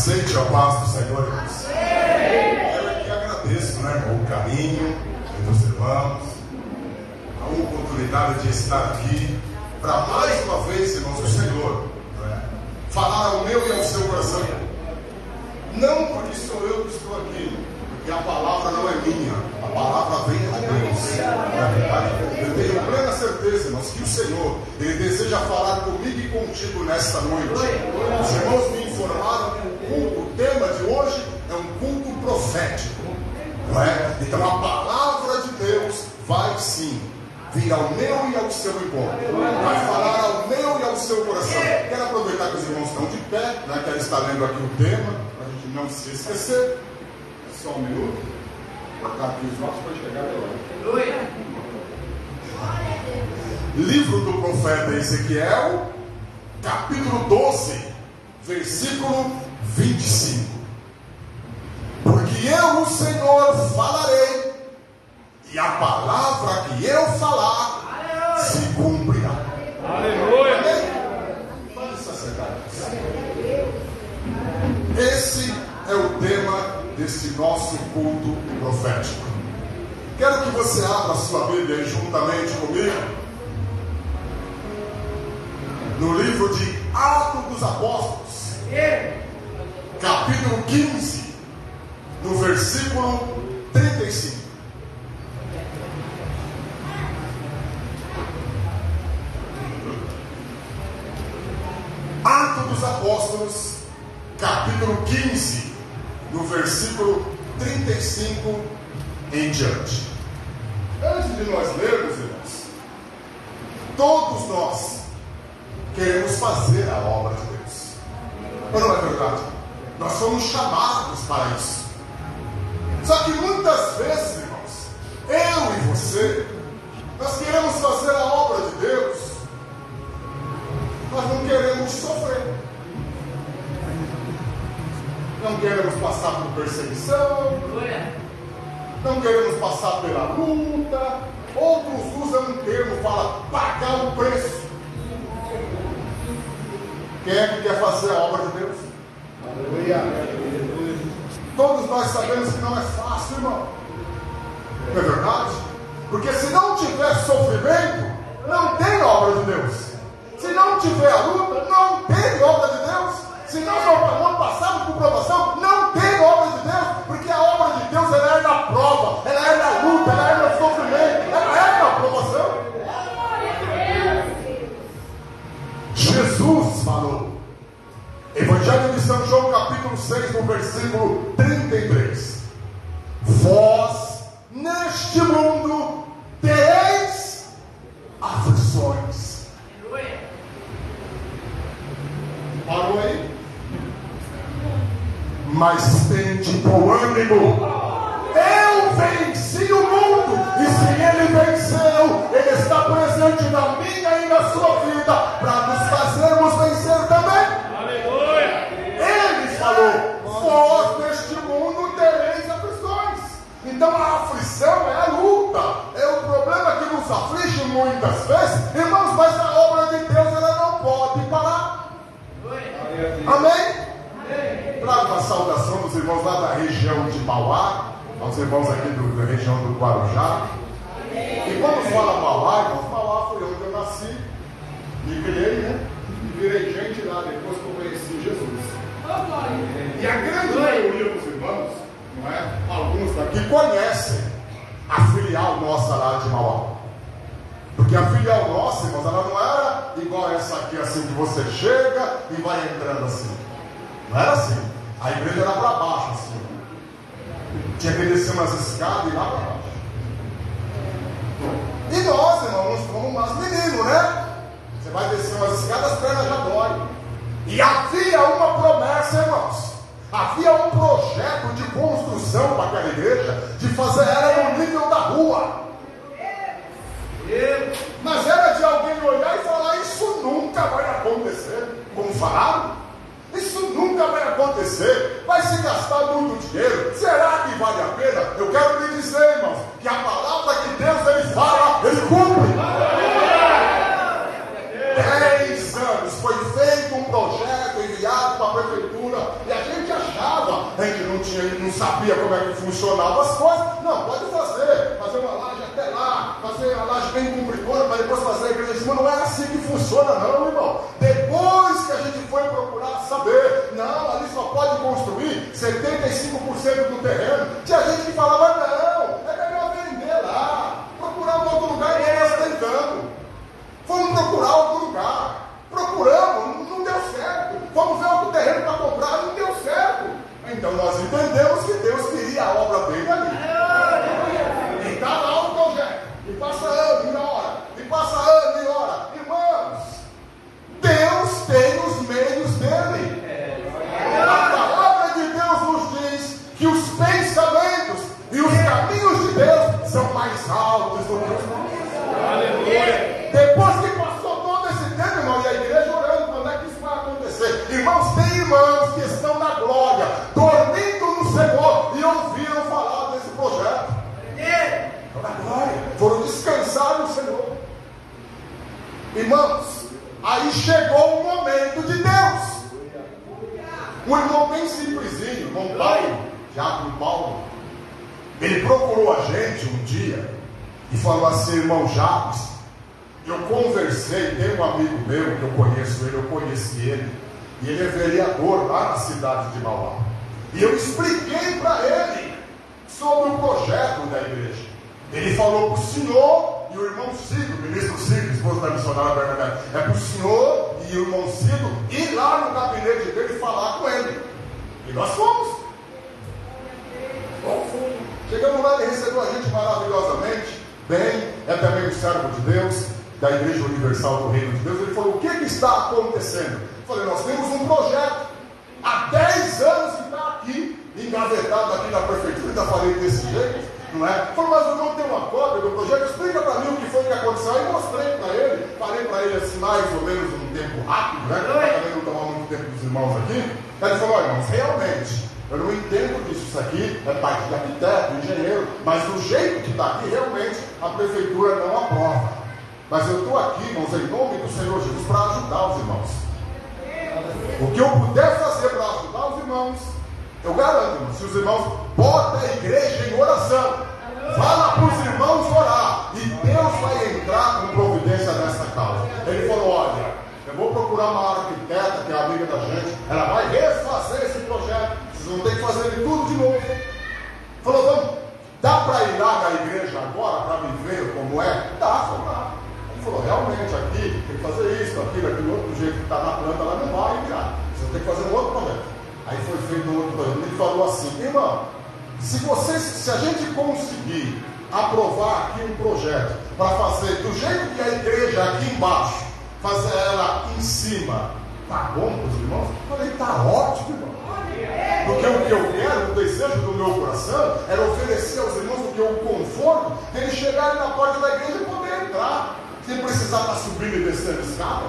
Aceite a paz do Senhor, irmãos. Eu aqui agradeço, né, irmão, o carinho dos irmãos, a oportunidade de estar aqui para mais uma vez, irmãos, o Senhor, né, falar ao meu e ao seu coração. Não porque sou eu que estou aqui, porque a palavra não é minha, a palavra vem de Deus. Na verdade, eu tenho plena certeza, irmãos, que o Senhor, Ele deseja falar comigo e contigo nesta noite. Os irmãos me informaram que o tema de hoje é um culto profético, não é? Então a palavra de Deus vai sim vir ao meu e ao seu encontro, vai falar ao meu e ao seu coração. Quero aproveitar que os irmãos estão de pé, né? Quero estar lendo aqui o tema, para a gente não se esquecer. Só um minuto. Vou colocar aqui os nossos para chegar agora. Livro do profeta Ezequiel, capítulo 12, versículo 25. Porque eu, o Senhor, falarei, e a palavra que eu falar se cumprirá. Aleluia! Vamos sacerdotes. Esse é o tema desse nosso culto profético. Quero que você abra a sua Bíblia aí juntamente comigo no livro de Atos dos Apóstolos, capítulo 15, no versículo 35. Atos dos Apóstolos, capítulo 15, no versículo 35 em diante. Antes de nós lermos, irmãos, todos nós queremos fazer a obra de Deus. Mas não é verdade? Nós somos chamados para isso. Só que muitas vezes, irmãos, eu e você, nós queremos fazer a obra de Deus, nós não queremos sofrer. Não queremos passar por perseguição, não queremos passar pela luta. Outros usam um termo, fala pagar o preço. Quem é que quer fazer a obra de Deus? Todos nós sabemos que não é fácil, irmão. Não é verdade? Porque se não tiver sofrimento, não tem obra de Deus. Se não tiver a luta, não tem obra de Deus. Se não passarmos por provação, não tem obra de Deus. Porque a obra de Deus, ela é na prova, ela é na luta, ela é no sofrimento, ela é na provação. Jesus falou, Evangelho de São João, capítulo 6, no versículo 33. Vós, neste mundo, tereis aflições. Parou aí? Mas tende bom ânimo. Eu venci o mundo. E se Ele venceu, Ele está presente na minha e na sua vida, para nos fazermos vencer também. Aleluia! Ele falou, vós neste mundo tereis aflições. Então a aflição é a luta, é o problema que nos aflige muitas vezes, irmãos, mas a obra de Deus, ela não pode parar. Amém? Trago uma saudação dos irmãos lá da região de Mauá, aos irmãos aqui da região do Guarujá. E quando fala Mauá, irmãos, Mauá foi onde eu nasci, me criei, né? E virei gente lá depois que eu conheci Jesus. E a grande maioria dos irmãos, não é? Alguns daqui conhecem a filial nossa lá de Mauá. Porque a filial nossa, irmãos, ela não era igual essa aqui, assim, que você chega e vai entrando assim. Não era assim. A igreja era para baixo, assim. Tinha que descer umas escadas e ir lá para baixo. E nós, irmãos, como nós meninos, né? Você vai descer umas escadas, as pernas já doem. E havia uma promessa, irmãos. Havia um projeto de construção para aquela igreja, de fazer ela no nível da rua. Mas era de alguém olhar e falar, isso nunca vai acontecer. Como falaram? Isso nunca vai acontecer. Vai se gastar muito dinheiro. Será que vale a pena? Eu quero lhe dizer, irmãos, que a palavra que Deus ele fala, ele cumpre. 10 anos foi feito um projeto enviado para a prefeitura, e a gente a gente não sabia como é que funcionava as coisas. Não, pode fazer uma laje até lá, fazer uma laje bem compridona, para depois fazer a igreja em cima. Não é assim que funciona não, irmão. Depois que a gente foi procurar saber, não, ali só pode construir 75% do terreno. Tinha gente que falava, não, é melhor vender lá, procurar um outro lugar e nós tentamos. Fomos procurar outro lugar, procuramos, não deu certo. Vamos ver outro terreno para comprar, não deu certo. Então nós entendemos que Deus queria a obra dele ali. E está lá o projeto, e passa ano e hora, e passa ano e hora. Irmãos, Deus tem os meios dele. A palavra de Deus nos diz que os pensamentos e os caminhos de Deus são mais altos do que os nossos. Aleluia. Depois que passou todo esse tempo, irmão, e a igreja orando, quando é que isso vai acontecer? Irmãos, tem irmãos que estão na glória, dormindo no Senhor, e ouviram falar desse projeto. Na glória, foram descansar no Senhor. Irmãos, aí chegou o momento de Deus. Um irmão bem simplesinho, irmão Paulo, Diácono Paulo, ele procurou a gente um dia e falou assim: irmão Jacques, eu conversei, tem um amigo meu que eu conheço ele, eu conheci ele, e ele é vereador lá na cidade de Mauá. E eu expliquei para ele sobre o projeto da igreja. Ele falou para o senhor e o irmão Cido, ministro Cido, esposo da missionária Bernadette, é para o senhor e o irmão Cido ir lá no gabinete dele e falar com ele. E nós fomos. Chegamos lá, ele recebeu a gente maravilhosamente bem, é também um servo de Deus, da Igreja Universal do Reino de Deus. Ele falou: o que está acontecendo? Eu falei: nós temos um projeto, há 10 anos que está aqui, engavetado aqui na prefeitura. Ainda falei desse jeito, não é? Ele falou: mas eu não tenho uma cópia do projeto, explica para mim o que foi que aconteceu. Aí mostrei para ele, falei para ele assim, mais ou menos um tempo rápido, né? Para também não tomar muito tempo dos irmãos aqui. Aí ele falou: olha, irmãos, realmente eu não entendo disso, isso aqui é parte de arquiteto, engenheiro, mas do jeito que está aqui, realmente a prefeitura não aprova. Mas eu estou aqui, irmãos, em nome do Senhor Jesus, para ajudar os irmãos. O que eu puder fazer para ajudar os irmãos, eu garanto, irmãos, se os irmãos botam a igreja em oração, fala para os irmãos orar, e Deus vai entrar com providência nessa causa. Ele falou: olha, eu vou procurar uma arquiteta que é amiga da gente, ela vai refazer esse projeto, vocês vão ter que fazer ele tudo de novo. Falou: vamos, dá para ir lá na igreja agora para me ver como é? Dá, falou: dá. Ele falou: realmente aqui tem que fazer isso, aquilo outro jeito que está na planta lá não vai virar, você tem que fazer um outro projeto. Aí foi feito um outro projeto. Ele falou assim: irmão, se a gente conseguir aprovar aqui um projeto para fazer do jeito que a igreja aqui embaixo, fazer ela em cima, tá bom para os irmãos? Eu falei: tá ótimo, irmão. Porque o que eu quero, o desejo do meu coração era oferecer aos irmãos o conforto de eles chegarem na porta da igreja e poder entrar, sem precisar estar subindo e descendo escada,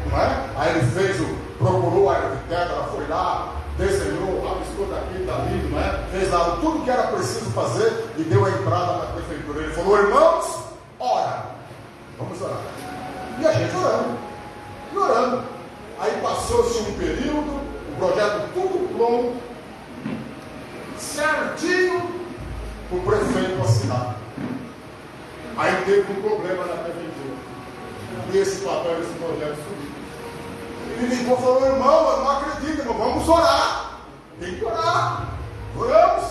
não é? Aí ele procurou a arquiteta, ela foi lá, desenhou, rabiscou daqui, dali, não é? Fez lá tudo que era preciso fazer e deu a entrada na prefeitura. Ele falou: irmãos, ora, vamos orar. E a gente orando, e orando. Aí passou-se um período, o projeto tudo pronto, certinho, o prefeito assinar. Aí teve um problema na prefeitura. E esse papel, esse projeto subiu. Ele ligou e falou: irmão, eu não acredito, irmão, vamos orar. Tem que orar. Oramos.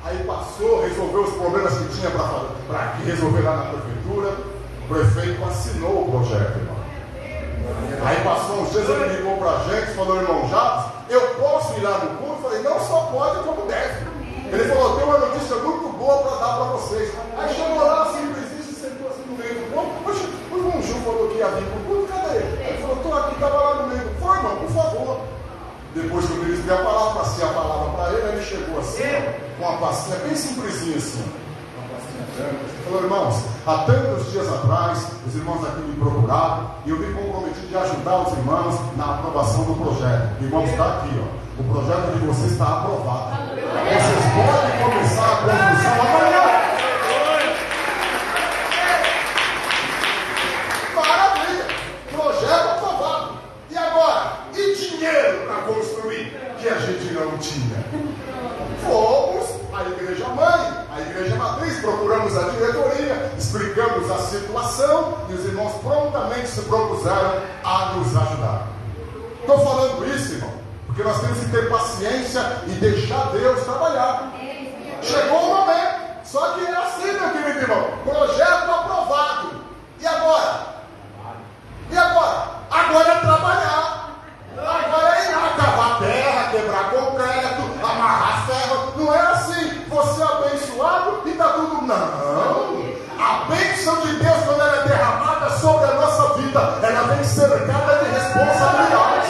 Aí passou, resolveu os problemas que tinha para resolver lá na prefeitura. O prefeito assinou o projeto, irmão. Aí passou uns dias, ele ligou para a gente, falou: irmão Jacques, eu posso ir lá no culto? Eu falei: não só pode, como deve. Ele falou: eu tenho uma notícia muito boa para dar para vocês. Aí chegou lá, simplesinho, se sentou assim no meio do culto. Poxa, o irmão Gil falou que ia vir para o culto, cadê ele? Ele falou: estou aqui, estava lá no meio. Foi, irmão, por favor. Depois que o ministro deu a palavra, passei a palavra para ele, ele chegou assim, ó, com uma pastinha bem simplesinha assim. Ele falou: irmãos, há tantos dias atrás, os irmãos aqui me procuraram e eu me comprometi de ajudar os irmãos na aprovação do projeto. Irmãos, está aqui, ó. O projeto de vocês está aprovado. Vocês podem começar a construção amanhã. Maravilha! Projeto aprovado. E agora? E dinheiro para construir? Que a gente não tinha. tinha. Fomos à igreja mãe, à igreja matriz, procuramos a diretoria, explicamos a situação e os irmãos prontamente se propuseram a nos ajudar. Estou falando isso, irmão, porque nós temos que ter paciência e deixar Deus trabalhar. Chegou o momento, só que é assim, meu querido irmão, projeto aprovado. E agora? E agora? Agora é trabalhar. Agora é ir lá cavar terra, quebrar concreto, amarrar ferro. Não é assim, você é abençoado e está tudo. Não. A bênção de Deus, quando ela é derramada sobre a nossa vida, ela vem cercada de responsabilidades.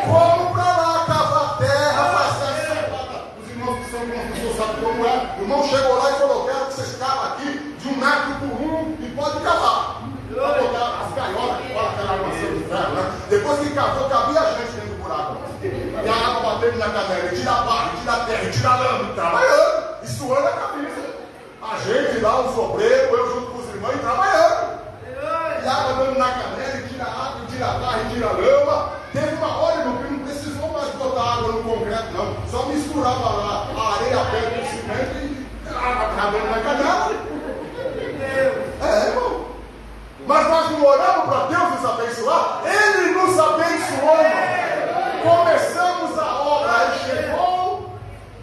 Vamos para lá cavar terra, fazer a cercada. Os irmãos que são pessoas sabem como é. O irmão chegou lá e falou: quero que vocês cavam aqui de 1 metro por 1 e pode cavar. Para botar as gaiolas, olha aquela armação de ferro, né? Depois que cavou, cabia a gente dentro do buraco. E a água batendo na canela, e tira a barra, tira a terra, tira a lama, trabalhando, e suando a cabeça. A gente lá, os obreiros, eu junto com os irmãos, trabalhando. E a água dando na canela, e tira a água, e tira a barra, e tira a lama. Teve uma hora, irmão, que não precisou mais botar água no concreto, não. Só misturava lá a areia, a pedra e o cimento, e a água dando na canela. É, irmão. Mas nós não oramos para Deus nos abençoar? Ele nos abençoou, irmão. Começamos a obra, aí chegou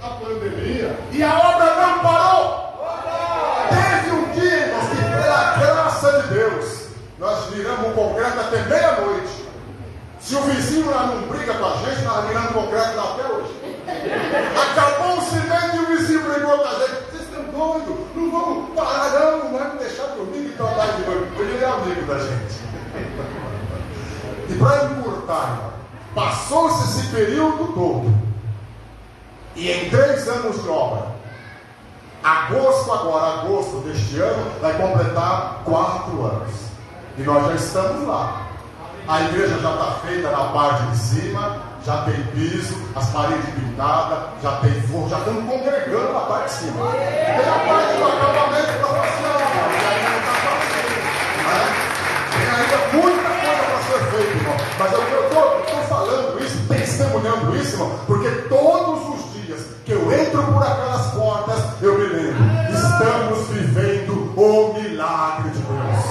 a pandemia e a obra não parou. Teve um dia, irmãos, que pela graça de Deus nós viramos o concreto até meia-noite. Se o vizinho lá não briga com a gente, nós viramos concreto lá até hoje. Acabou o cimento e o vizinho brigou com a gente. Vocês estão doidos? Não vamos parar, não vai me deixar dormir e trabalhar de noite. Hoje ele é amigo da gente. E para encurtar, passou-se esse período todo. E em 3 anos de obra, agosto deste ano, vai completar 4 anos. E nós já estamos lá. A igreja já está feita na parte de cima, já tem piso, as paredes pintadas, já tem forro, já estamos congregando na parte de cima. Tem a parte do acabamento para fazer, tem ainda muita coisa para ser feita, irmão. Mas eu estou falando isso, testemunhando isso, irmão, porque todos os dias que eu entro por aquelas portas, eu me lembro, estamos vivendo o milagre de Deus.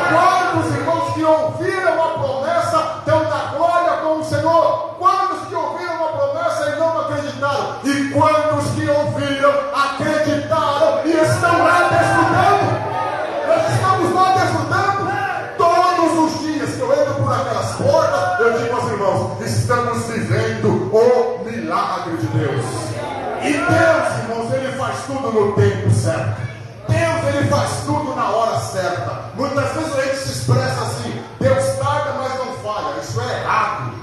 Quantos irmãos que ouviram a promessa dão da glória com o Senhor? Quantos que ouviram a promessa e não acreditaram? E quantos que ouviram, acreditaram e estão lá desfrutando? Nós estamos lá desfrutando. Todos os dias que eu entro por aquelas portas, eu digo aos irmãos, estamos vivendo o milagre de Deus. E Deus, irmãos, Ele faz tudo no tempo certo. Deus, Ele faz tudo na hora certa. Muitas vezes a gente se expressa assim: Deus tarda, mas não falha. Isso é errado.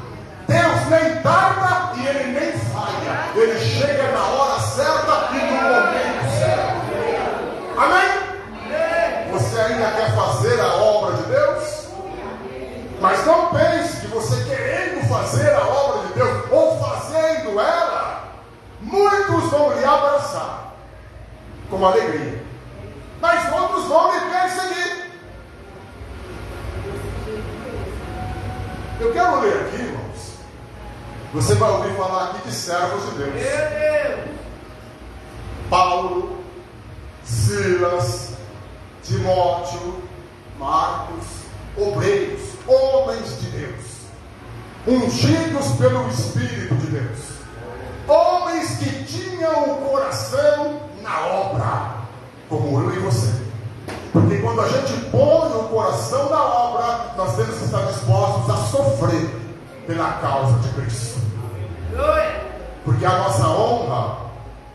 Deus nem tarda e Ele nem falha. Ele chega na hora certa e no momento certo. Amém? Você ainda quer fazer a obra de Deus? Mas não pense que você querendo fazer a obra de Deus ou fazendo ela, muitos vão lhe abraçar com alegria, mas outros vão lhe perseguir. Eu quero ler aqui, irmãos. Você vai ouvir falar aqui de servos de Deus. Paulo, Silas, Timóteo, Marcos, obreiros, homens de Deus, ungidos pelo Espírito de Deus, homens que tinham o coração na obra, como eu e você. Porque quando a gente põe o coração na obra, nós temos que estar dispostos a sofrer pela causa de Cristo. Porque a nossa honra,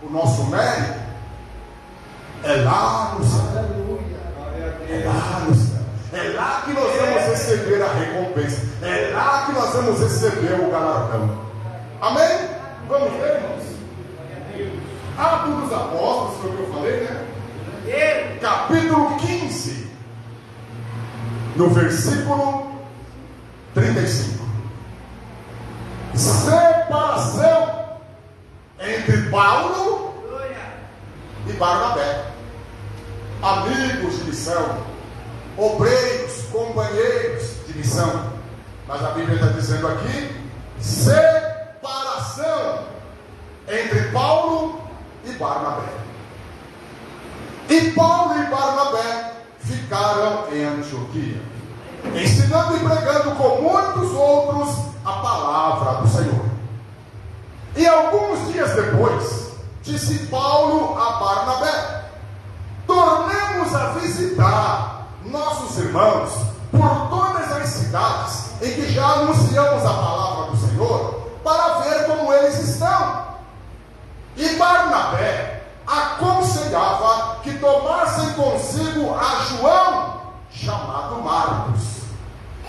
o nosso mérito, é lá no céu. É lá no céu. É lá que nós vamos receber a recompensa. É lá que nós vamos receber o galardão. Amém? Vamos ver, irmãos? Atos dos Apóstolos, foi o que eu falei, né? Capítulo 15, no versículo 35. Separação entre Paulo e Barnabé, amigos de missão, obreiros, companheiros de missão. Mas a Bíblia está dizendo aqui: separação entre Paulo e Barnabé. E Paulo e Barnabé ficaram em Antioquia, ensinando e pregando com muitos outros a palavra do Senhor. E alguns dias depois, disse Paulo a Barnabé: tornemos a visitar nossos irmãos por todas as cidades em que já anunciamos a palavra do Senhor, para ver como eles estão. E Barnabé aconselhava que tomassem consigo a João, chamado Marcos.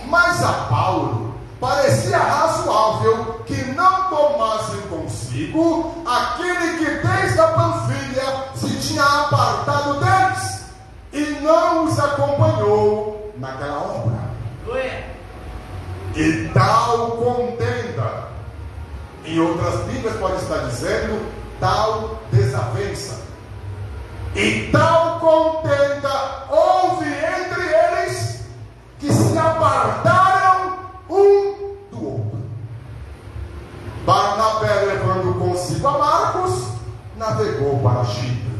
Mas a Paulo parecia razoável que não tomassem consigo aquele que desde a Panfilha se tinha apartado deles e não os acompanhou naquela obra. E tal contenda, em outras Bíblias pode estar dizendo tal desavença, e tal contenda houve entre eles, que se apartaram um do outro. Barnabé, levando consigo a Marcos, navegou para Chipre.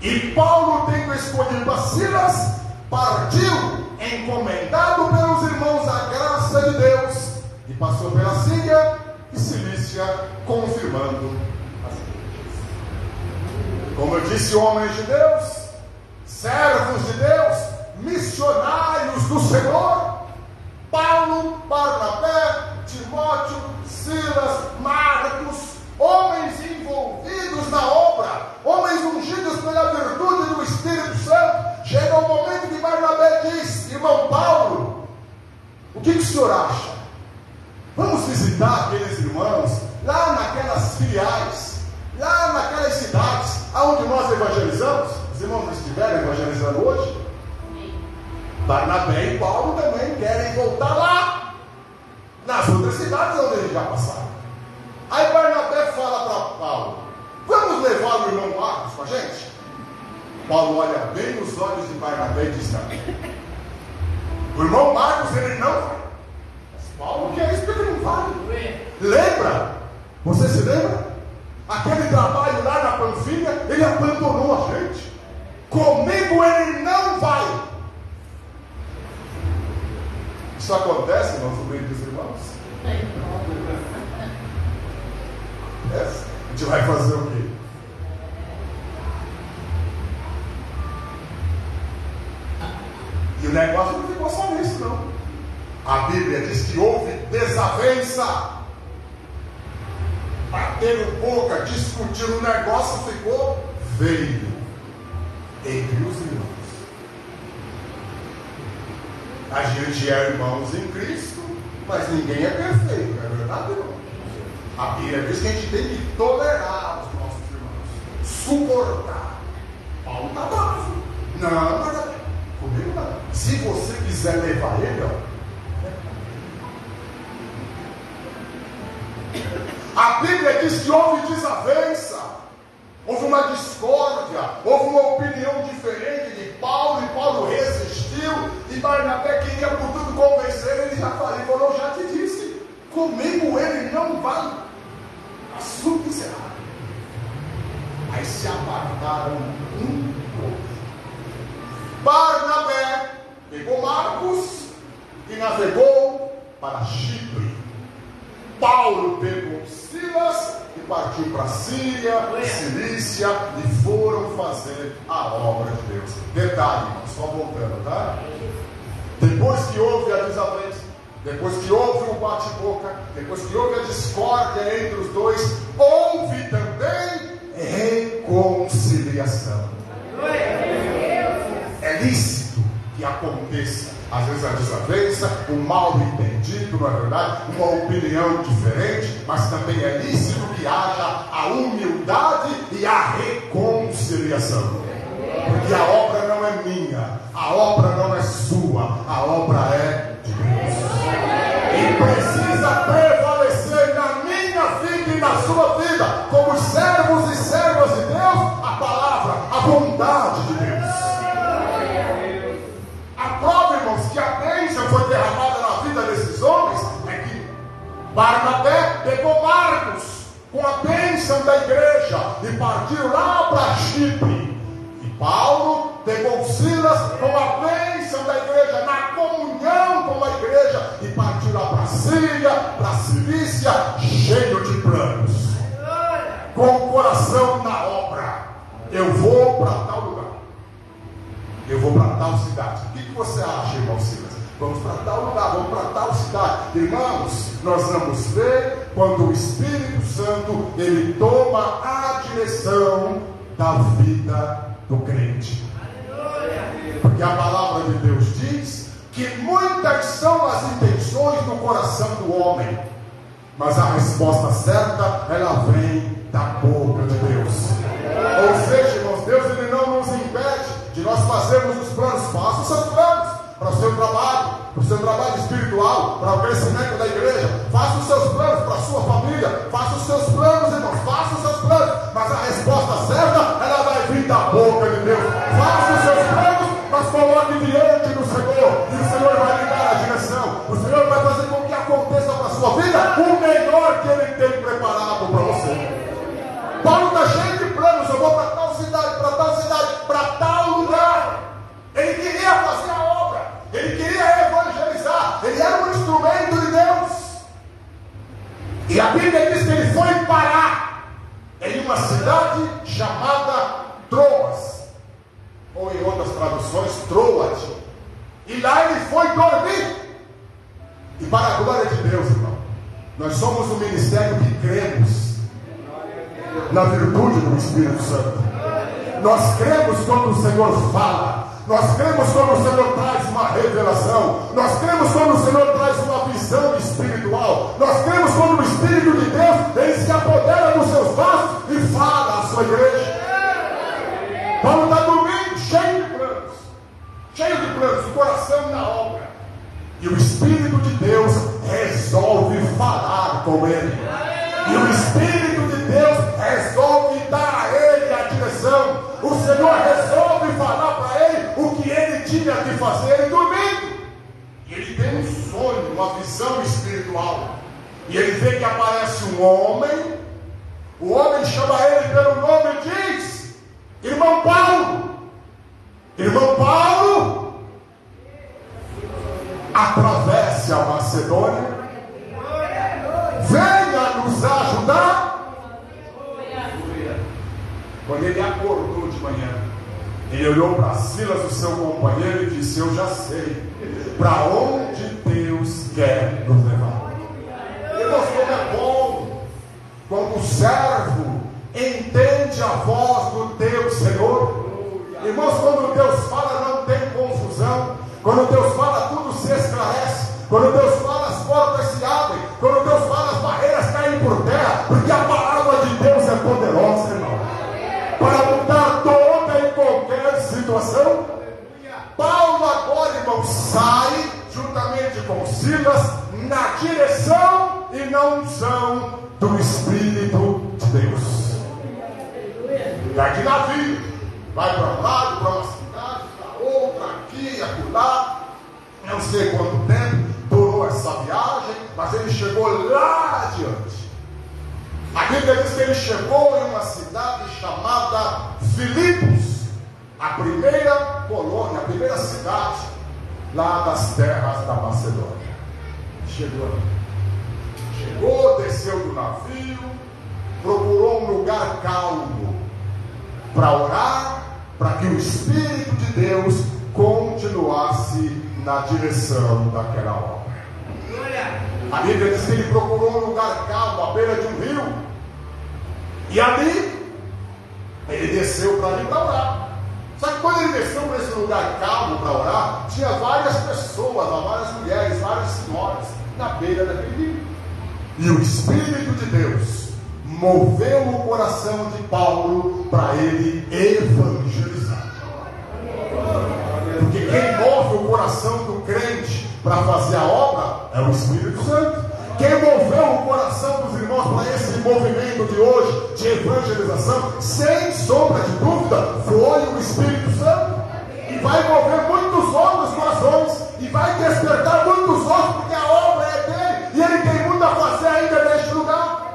E Paulo, tendo escolhido a Silas, partiu, encomendado pelos irmãos à graça de Deus, e passou pela Síria e Cilícia, confirmando as igrejas. Como eu disse, homens de Deus, servos de Deus, missionários do Senhor, Paulo, Barnabé, Timóteo, Silas, Marcos, homens envolvidos na obra, homens ungidos pela virtude do Espírito Santo. Chega o momento que Barnabé diz: irmão Paulo, o que o senhor acha? Vamos visitar aqueles irmãos lá naquelas filiais, lá naquelas cidades aonde nós evangelizamos. Os irmãos não estiveram evangelizando hoje? Barnabé e Paulo também querem voltar lá, nas outras cidades onde eles já passaram. Aí Barnabé fala para Paulo: vamos levar o irmão Marcos com a gente? Paulo olha bem nos olhos de Barnabé e diz: não. O irmão Marcos, ele não vai. Mas Paulo quer isso porque ele não vai. Lembra? Você se lembra? Aquele trabalho lá na Panfilha, ele abandonou a gente. Comigo ele não vai. Isso acontece, irmãos, no meio dos irmãos? A gente vai fazer o quê? E o negócio não ficou só nisso, não. A Bíblia diz que houve desavença, bateram boca, discutiram, o negócio ficou feio entre os irmãos. A gente é irmãos em Cristo, mas ninguém é perfeito, não é verdade, irmão? A Bíblia diz que a gente tem que tolerar os nossos irmãos, suportar. Paulo está bravo. Não, mas comigo não. Se você quiser levar ele, ó. A Bíblia diz que houve desavença, houve uma discórdia, houve uma opinião diferente de Paulo, e Paulo resistiu, e Barnabé queria por tudo convencer, ele já falou, já te disse, comigo ele não vai. Assunto encerrado. Aí se apartaram um do outro. Barnabé pegou Marcos e navegou para Chipre. Paulo pegou Silas e partiu para Síria, Cilícia, e foram fazer a obra de Deus. Detalhe, só voltando, tá? Depois que houve a desavença, depois que houve o bate-boca, depois que houve a discórdia entre os dois, houve também reconciliação. É lícito que aconteça, às vezes, a desavença, um mal entendido, não é verdade? Uma opinião diferente, mas também é lícito que haja a humildade e a reconciliação. Porque a obra não é minha, a obra não é sua, a obra é de Deus. E precisa prevalecer na minha vida e na sua vida, como servos e servas de Deus, a palavra, a bondade de Deus. A prova, irmãos, que a bênção foi derramada na vida desses homens é que Barnabé pegou Marcos com a bênção da igreja e partiram lá para Chipre. E Paulo pegou Silas com a bênção da igreja, na comunhão com a igreja, e partiu lá para Síria, para Cilícia, cheio de planos, com o coração na obra. Eu vou para tal lugar, eu vou para tal cidade. O que você acha, irmão Silas? Vamos para tal lugar, vamos para tal cidade. Irmãos, nós vamos ver quando o Espírito Santo, ele toma a direção da vida do crente. Porque a palavra de Deus diz que muitas são as intenções do coração do homem, mas a resposta certa, ela vem da boca de Deus. Ou seja, irmãos, Deus, ele não nos impede de nós fazermos os planos. Faça os seus planos para o seu trabalho espiritual, para o crescimento da igreja. Faça os seus planos para a sua família. Faça os seus planos, irmãos. Faça os seus planos. Mas a resposta certa, ela vai vir da boca de Deus. Faça os seus planos, mas coloque diante do Senhor. E o Senhor vai lhe dar a direção. O Senhor vai fazer com que aconteça para a sua vida o melhor que Ele tem preparado para você. Paulo está cheio de planos. Eu vou para tal cidade, para tal lugar. Ele queria fazer a obra. Ele queria evangelizar. Ele era um instrumento de Deus. E a Bíblia diz que ele foi parar em uma cidade chamada Troas, ou em outras traduções, Troade. E lá ele foi dormir. E para a glória de Deus, irmão, nós somos um ministério que cremos na virtude do Espírito Santo. Nós cremos quando o Senhor fala. Nós cremos quando o Senhor traz uma revelação. Nós cremos quando o Senhor traz uma visão espiritual. Nós cremos quando o Espírito de Deus, ele se apodera dos seus vasos e fala à sua igreja. Paulo está dormindo, cheio de planos, o coração na obra. E o Espírito de Deus resolve falar com ele. E o Espírito de Deus resolve dar a ele a direção. O Senhor resolve falar para ele o que ele tinha que fazer, ele dormindo. E ele tem um sonho, uma visão espiritual. E ele vê que aparece um homem. O homem chama ele pelo nome e diz: Irmão Paulo, atravesse a Macedônia, venha nos ajudar. Quando ele acordou de manhã, ele olhou para Silas, o seu companheiro, e disse: eu já sei para onde Deus quer nos levar. Irmãos, como é bom quando o servo entende a voz do Deus Senhor. Irmãos, quando Deus fala, não tem confusão. Quando Deus fala, tudo se esclarece. Quando Deus fala, as portas se abrem. Quando Deus fala, as barreiras caem por terra. Porque a palavra de Deus é poderosa, irmão, para mudar toda e qualquer situação. Paulo agora, irmão, sai juntamente com Silas na direção e na unção do Espírito de Deus. Vai de navio, vai para um lado, para uma cidade, para outra, aqui, acolá. Não sei quanto tempo durou essa viagem, mas ele chegou lá adiante. A Bíblia diz que ele chegou em uma cidade chamada Filipos, a primeira colônia, a primeira cidade lá das terras da Macedônia. Chegou, desceu do navio, procurou um lugar calmo para orar, para que o Espírito de Deus continuasse na direção daquela obra. A Bíblia diz que ele procurou um lugar calmo, à beira de um rio, e ali ele desceu para ali para orar. Só que quando ele desceu para esse lugar calmo para orar, tinha várias pessoas, várias mulheres, várias senhoras na beira daquele rio. E o Espírito de Deus moveu o coração de Paulo para ele evangelizar. Porque quem move o coração do crente para fazer a obra é o Espírito Santo. Quem moveu o coração dos irmãos para esse movimento de hoje de evangelização, sem sombra de dúvida, foi o Espírito Santo. E vai mover muitos outros corações, e vai despertar muitos outros, porque a obra é dele, e ele tem muito a fazer ainda neste lugar.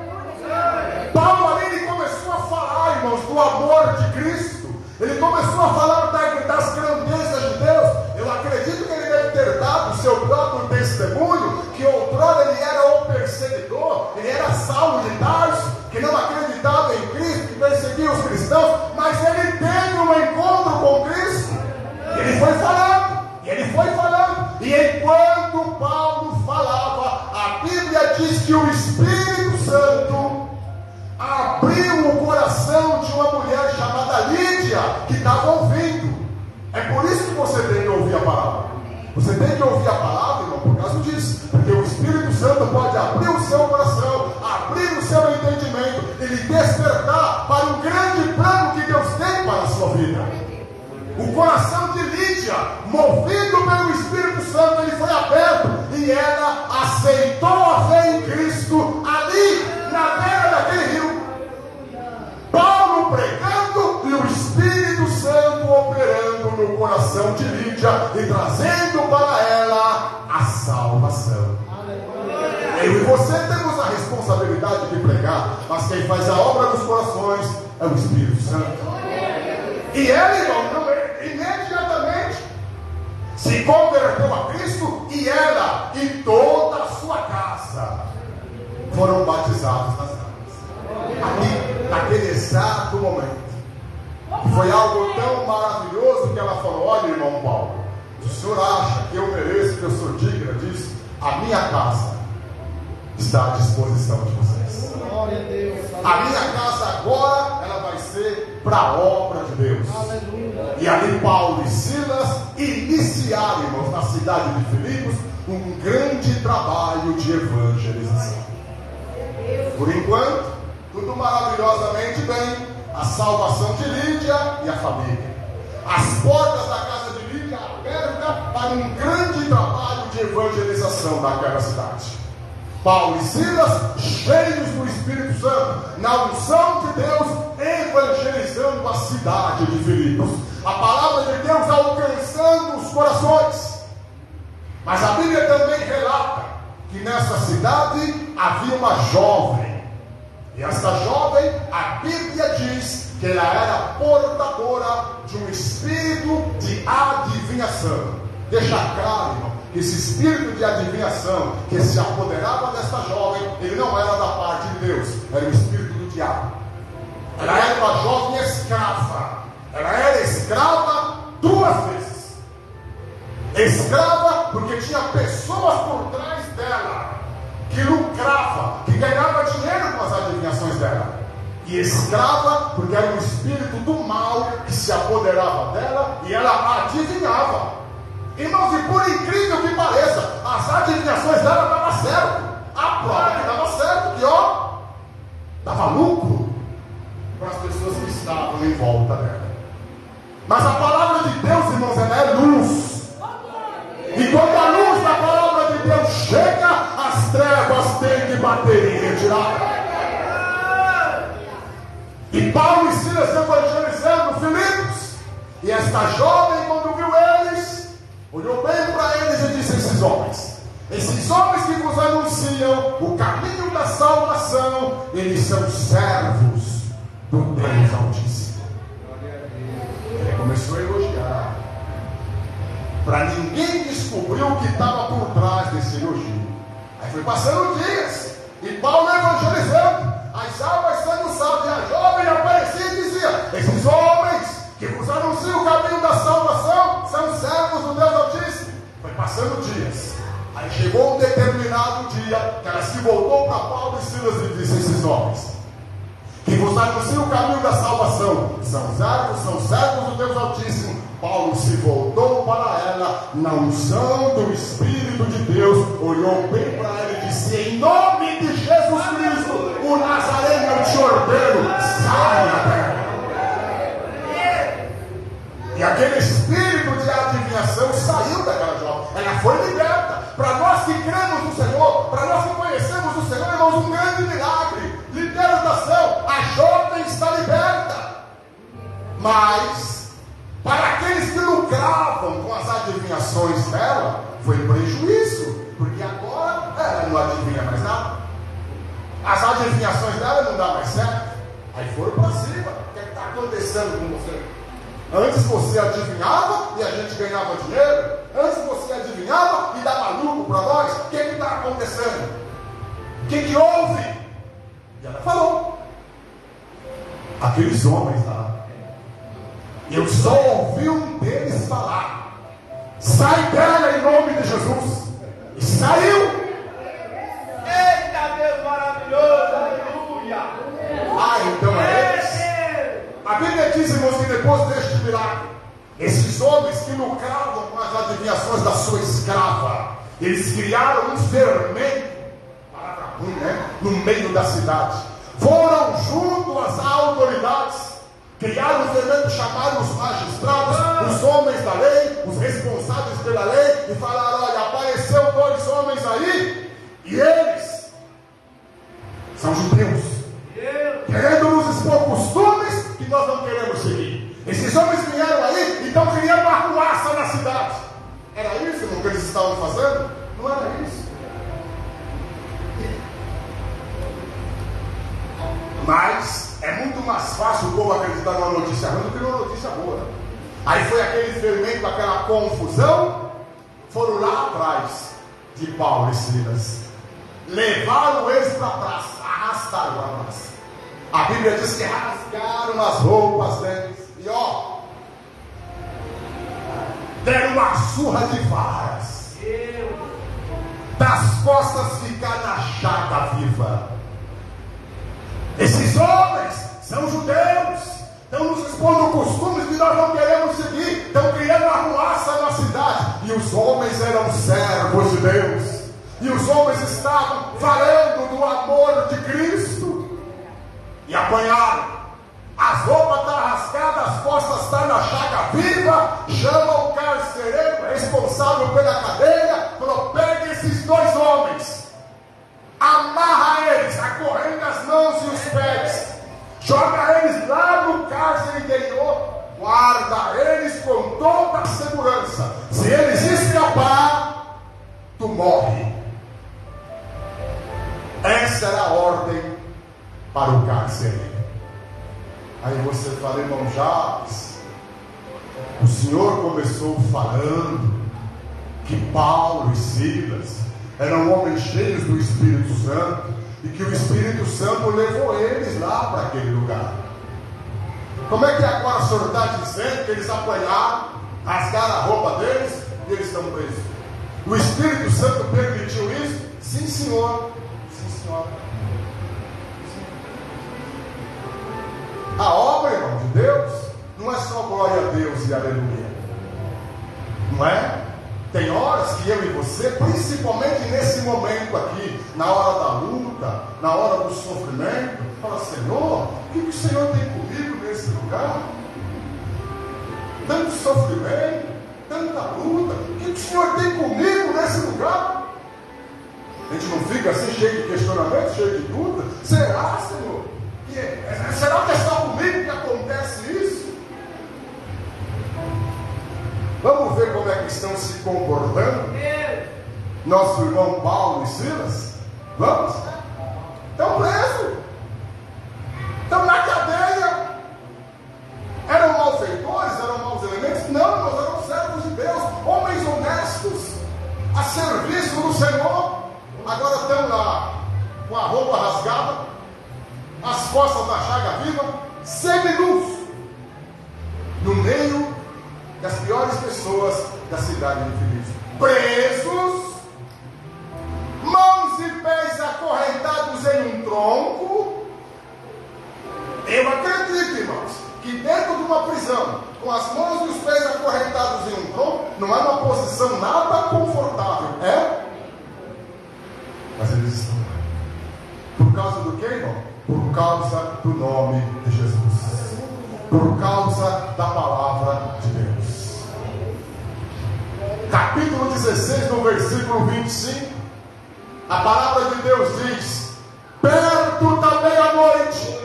que o Espírito Santo abriu o coração de uma mulher chamada Lídia, que estava ouvindo. É por isso que você tem que ouvir a palavra. Você tem que ouvir a palavra, irmão, por causa disso. Porque o Espírito Santo pode abrir o seu coração, abrir o seu entendimento e lhe despertar para um grande plano que Deus tem para a sua vida. O coração de Lídia, movido pelo Espírito Santo, ele foi aberto e ela aceitou a fé em Cristo ali, na beira daquele rio. Paulo pregando e o Espírito Santo operando no coração de Lídia e trazendo para ela a salvação. Eu e você temos a responsabilidade de pregar, mas quem faz a obra dos corações é o Espírito Santo. E ele, irmão, imediatamente se converteu a Cristo, e ela e toda a sua casa foram batizados nas águas. Ali, naquele exato momento, foi algo tão maravilhoso que ela falou: olha, irmão Paulo, o senhor acha que eu mereço, que eu sou digna disso? A minha casa está à disposição de vocês. Glória a Deus. A minha casa agora, ela vai ser para a obra de Deus. Aleluia. E ali Paulo e Silas iniciaram, irmãos, na cidade de Filipos, um grande trabalho de evangelização. Por enquanto, tudo maravilhosamente bem. A salvação de Lídia e a família. As portas da casa de Lídia abertas para um grande trabalho de evangelização daquela cidade. Paulo e Silas, cheios do Espírito Santo, na unção de Deus, evangelizando a cidade de Filipos. A palavra de Deus alcançando os corações. Mas a Bíblia também relata que nessa cidade havia uma jovem. E essa jovem, a Bíblia diz que ela era portadora de um espírito de adivinhação. Deixa claro, irmão, que esse espírito de adivinhação que se apoderava desta jovem, ele não era da parte de Deus, era o espírito do diabo. Ela era uma jovem escrava. Ela era escrava 2 vezes. Escrava porque tinha pessoas por trás dela que lucrava, que ganhava dinheiro com as adivinhações dela. E escrava porque era um espírito do mal que se apoderava dela e ela adivinhava. Irmãos, e por incrível que pareça, as adivinhações dela davam certo. A prova que dava certo, que ó, dava lucro para as pessoas que estavam em volta dela. Mas a palavra de Deus, irmãos, ela é luz. E quando a luz da palavra de Deus chega, as trevas têm que bater em retirada. E Paulo e Silas evangelizando Filipos. E esta jovem, quando viu eles, olhou bem para eles e disse: esses homens que vos anunciam o caminho da salvação, eles são servos do Deus Altíssimo. Ele começou a elogiar, para ninguém descobrir o que estava por trás desse elogio. Aí foi passando dias, e Paulo evangelizando, as almas sendo salvas, e a jovem aparecia e dizia: esses homens que vos anunciam o caminho da salvação são servos do Deus Altíssimo. Foi passando dias, aí chegou um determinado dia que ela se voltou para Paulo e Silas e disse: esses homens que vos anunciam o caminho da salvação são servos do Deus Altíssimo. Paulo se voltou para ela na unção do Espírito de Deus, olhou bem para ela e disse: em nome de Jesus Cristo, o Nazareno, eu te ordeno, saia dela. E aquele espírito de adivinhação saiu daquela jovem. Ela foi liberta. Para nós que cremos no Senhor, para nós que conhecemos o Senhor, irmãos, um grande milagre. Libertação. A jovem está liberta. Mas para aqueles que lucravam com as adivinhações dela, foi prejuízo. Porque agora ela não adivinha mais nada. As adivinhações dela não dão mais certo. Aí foram para cima. O que está acontecendo com você? Antes você adivinhava e a gente ganhava dinheiro. Antes você adivinhava e dava lucro para nós. O que está acontecendo? O que houve? E ela falou: aqueles homens lá, eu só ouvi um deles falar: sai dela em nome de Jesus. E saiu. Eita Deus! A Bíblia diz, irmãos, que depois deste milagre, esses homens que lucravam com as adivinhações da sua escrava, eles criaram um fermento, palavra ruim, né? No meio da cidade. Foram junto às autoridades, criaram um fermento, chamaram os magistrados, os homens da lei, os responsáveis pela lei, e falaram: olha, apareceu 2 homens aí, e eles são judeus, querendo nos expor costumes que nós não queremos seguir. Esses homens vieram aí, então criando uma arruaça na cidade. Era isso, irmão, que eles estavam fazendo? Não era isso. Mas é muito mais fácil o povo acreditar numa notícia ruim do que numa notícia boa. Aí foi aquele fermento, aquela confusão. Foram lá atrás de Paulo e Silas, levaram eles para a praça, arrastaram a praça. A Bíblia diz que rasgaram as roupas deles e deram uma surra de varas, das costas ficaram na chaga viva. Esses homens são judeus, estão nos expondo costumes que nós não queremos seguir, estão criando arruaça na cidade. E os homens eram servos de Deus, e os homens estavam falando do amor de Cristo, e apanharam. As roupas estão rasgadas, as costas estão na chaga viva. Chamam o carcereiro responsável pela cadeia, falou: pegue esses 2 homens, amarra eles, acorrendo as mãos e os pés, joga eles lá no cárcere interior, guarda eles com toda a segurança. Se eles escapar, tu morre. Essa era a ordem para o cárcere. Aí você fala: irmão Jacques, o senhor começou falando que Paulo e Silas eram homens cheios do Espírito Santo, e que o Espírito Santo levou eles lá para aquele lugar. Como é que agora o senhor está dizendo que eles apanharam, rasgaram a roupa deles e eles estão presos? O Espírito Santo permitiu isso? Sim, senhor. Sim, senhor. A obra, irmão, de Deus não é só glória a Deus e aleluia, não é? Tem horas que eu e você, principalmente nesse momento aqui, na hora da luta, na hora do sofrimento, fala: Senhor, o que o Senhor tem comigo nesse lugar? Tanto sofrimento, tanta luta, o que o Senhor tem comigo nesse lugar? A gente não fica assim cheio de questionamento, cheio de dúvida? Será, Senhor? Será que é só comigo que acontece isso? Vamos ver como é que estão se comportando nosso irmão Paulo e Silas. Vamos? Estão presos, estão na cadeia. Eram malfeitores, eram maus elementos? Não, nós eram servos de Deus, homens honestos, a serviço do Senhor. Agora estão lá com a roupa rasgada, as costas da chaga viva, seminus, no meio das piores pessoas da cidade de Filipos, presos, mãos e pés acorrentados em um tronco. Eu acredito, irmãos, que dentro de uma prisão, com as mãos e os pés acorrentados em um tronco, não é uma posição nada confortável, é? Mas eles estão lá. Por causa do que, irmão? Por causa do nome de Jesus, por causa da palavra de Deus. Capítulo 16, no versículo 25, a palavra de Deus diz: perto da meia-noite,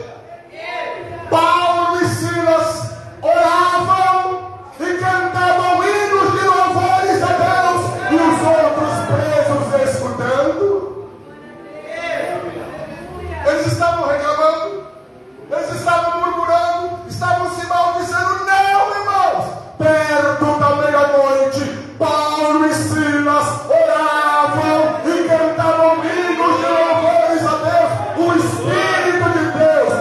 Paulo e Silas oravam e cantavam hinos de louvores a Deus, e os outros presos escutando. Eles estavam reclamando, eles estavam murmurando, estavam se maldizendo. Não, irmãos, perto da meia-noite, Paulo e Silas oravam e cantavam hinos de louvores a Deus. O Espírito de Deus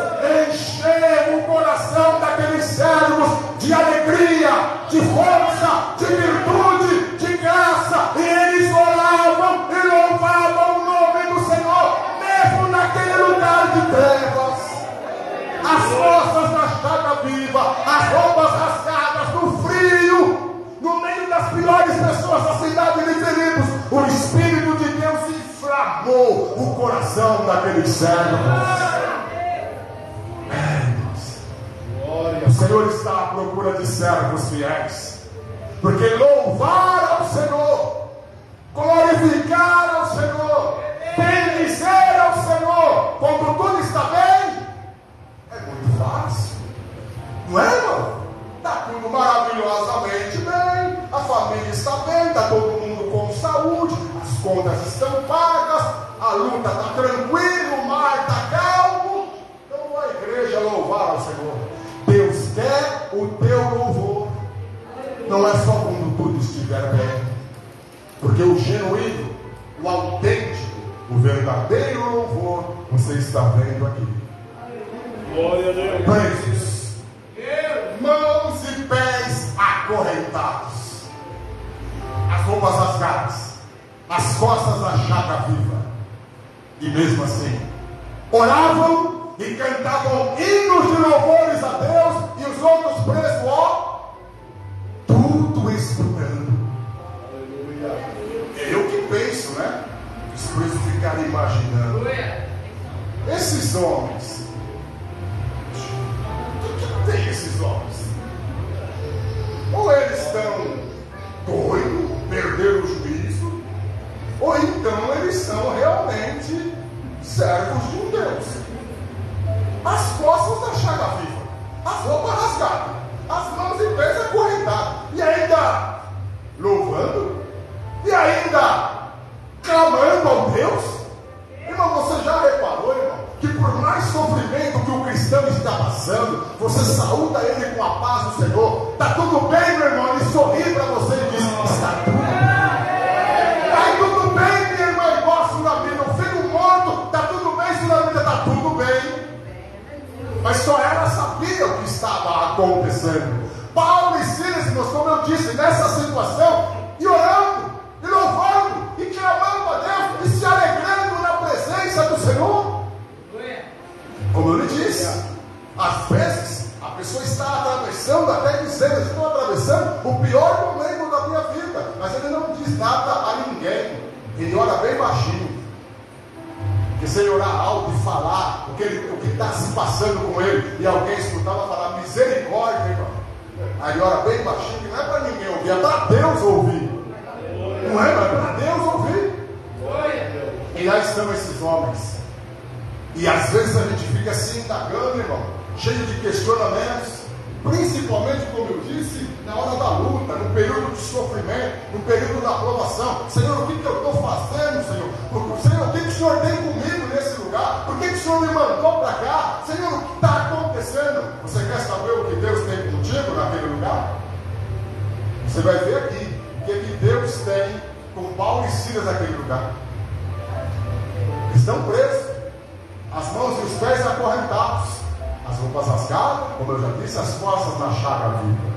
encheu o coração daqueles servos de alegria, de força, de virtude, de graça, e eles oravam e louvavam o nome do Senhor, mesmo naquele lugar de trevas, as costas da chaga viva, as roupas rasgadas, no frio, no meio das piores pessoas da cidade de Filipos, o Espírito de Deus inflamou o coração daqueles servos. O Senhor está à procura de servos fiéis, porque louvar ao Senhor, glorificar ao Senhor, bendizer ao Senhor, quando tudo está bem, é muito fácil, não é, irmão? Está tudo maravilhosamente bem, a família está bem, está todo mundo com saúde, as contas estão pagas, a luta está tranquila, o mar está calmo. Então a igreja louvar ao Senhor. Deus quer o teu louvor, não é só quando tudo estiver bem, porque o genuíno, o autêntico, o verdadeiro louvor, você está vendo aqui. Glória a Deus. Presos, mãos e pés acorrentados, as roupas rasgadas, as costas da chaga viva, e mesmo assim oravam e cantavam hinos de louvores a Deus, e os outros presos, ó, tudo esperando. É eu que penso, né? Os presos ficaram imaginando, esses homens, o que tem esses homens? Ou eles estão doidos, perderam o juízo, ou então eles são realmente servos de um Deus. As costas da chaga viva, as roupas rasgadas, as mãos e pés acorrentados, e ainda louvando, e ainda clamando ao Deus. Irmão, você já reparou, irmão, que por mais sofrimento que o cristão está passando, você saúda ele com a paz do Senhor? Está tudo bem, meu irmão? Ele sorri para você e diz: está tudo bem. Está tudo bem, minha irmã, igual a Sulamita, o filho morto, está tudo bem, Sulamita, está tudo bem. Mas só ela sabia o que estava acontecendo. Paulo e Silas, irmãos, como eu disse, nessa situação, e orando, e louvando, e clamando a Deus, e se alegrando na presença do Senhor. Como eu lhe disse, às vezes a pessoa está atravessando, até dizendo: estou atravessando o pior momento da minha vida, mas ele não diz nada a ninguém, ele ora bem baixinho. Porque se ele orar alto e falar o que está se passando com ele, e alguém escutava falar misericórdia, irmão, aí ora bem baixinho, que não é para ninguém ouvir, é para Deus ouvir. Não é, mas é para Deus ouvir. E lá estão esses homens, e às vezes a gente fica se indagando, irmão, cheio de questionamentos, principalmente, como eu disse, na hora da luta, no período de sofrimento, no período da provação. Senhor, o que eu estou fazendo, Senhor? Senhor, o que o Senhor tem comigo nesse lugar? Por que o Senhor me mandou para cá? Senhor, o que está acontecendo? Você quer saber o que Deus tem contigo naquele lugar? Você vai ver aqui o que Deus tem com Paulo e Silas naquele lugar. Estão presos, as mãos e os pés acorrentados, as roupas rasgadas, como eu já disse, as costas na chaga viva.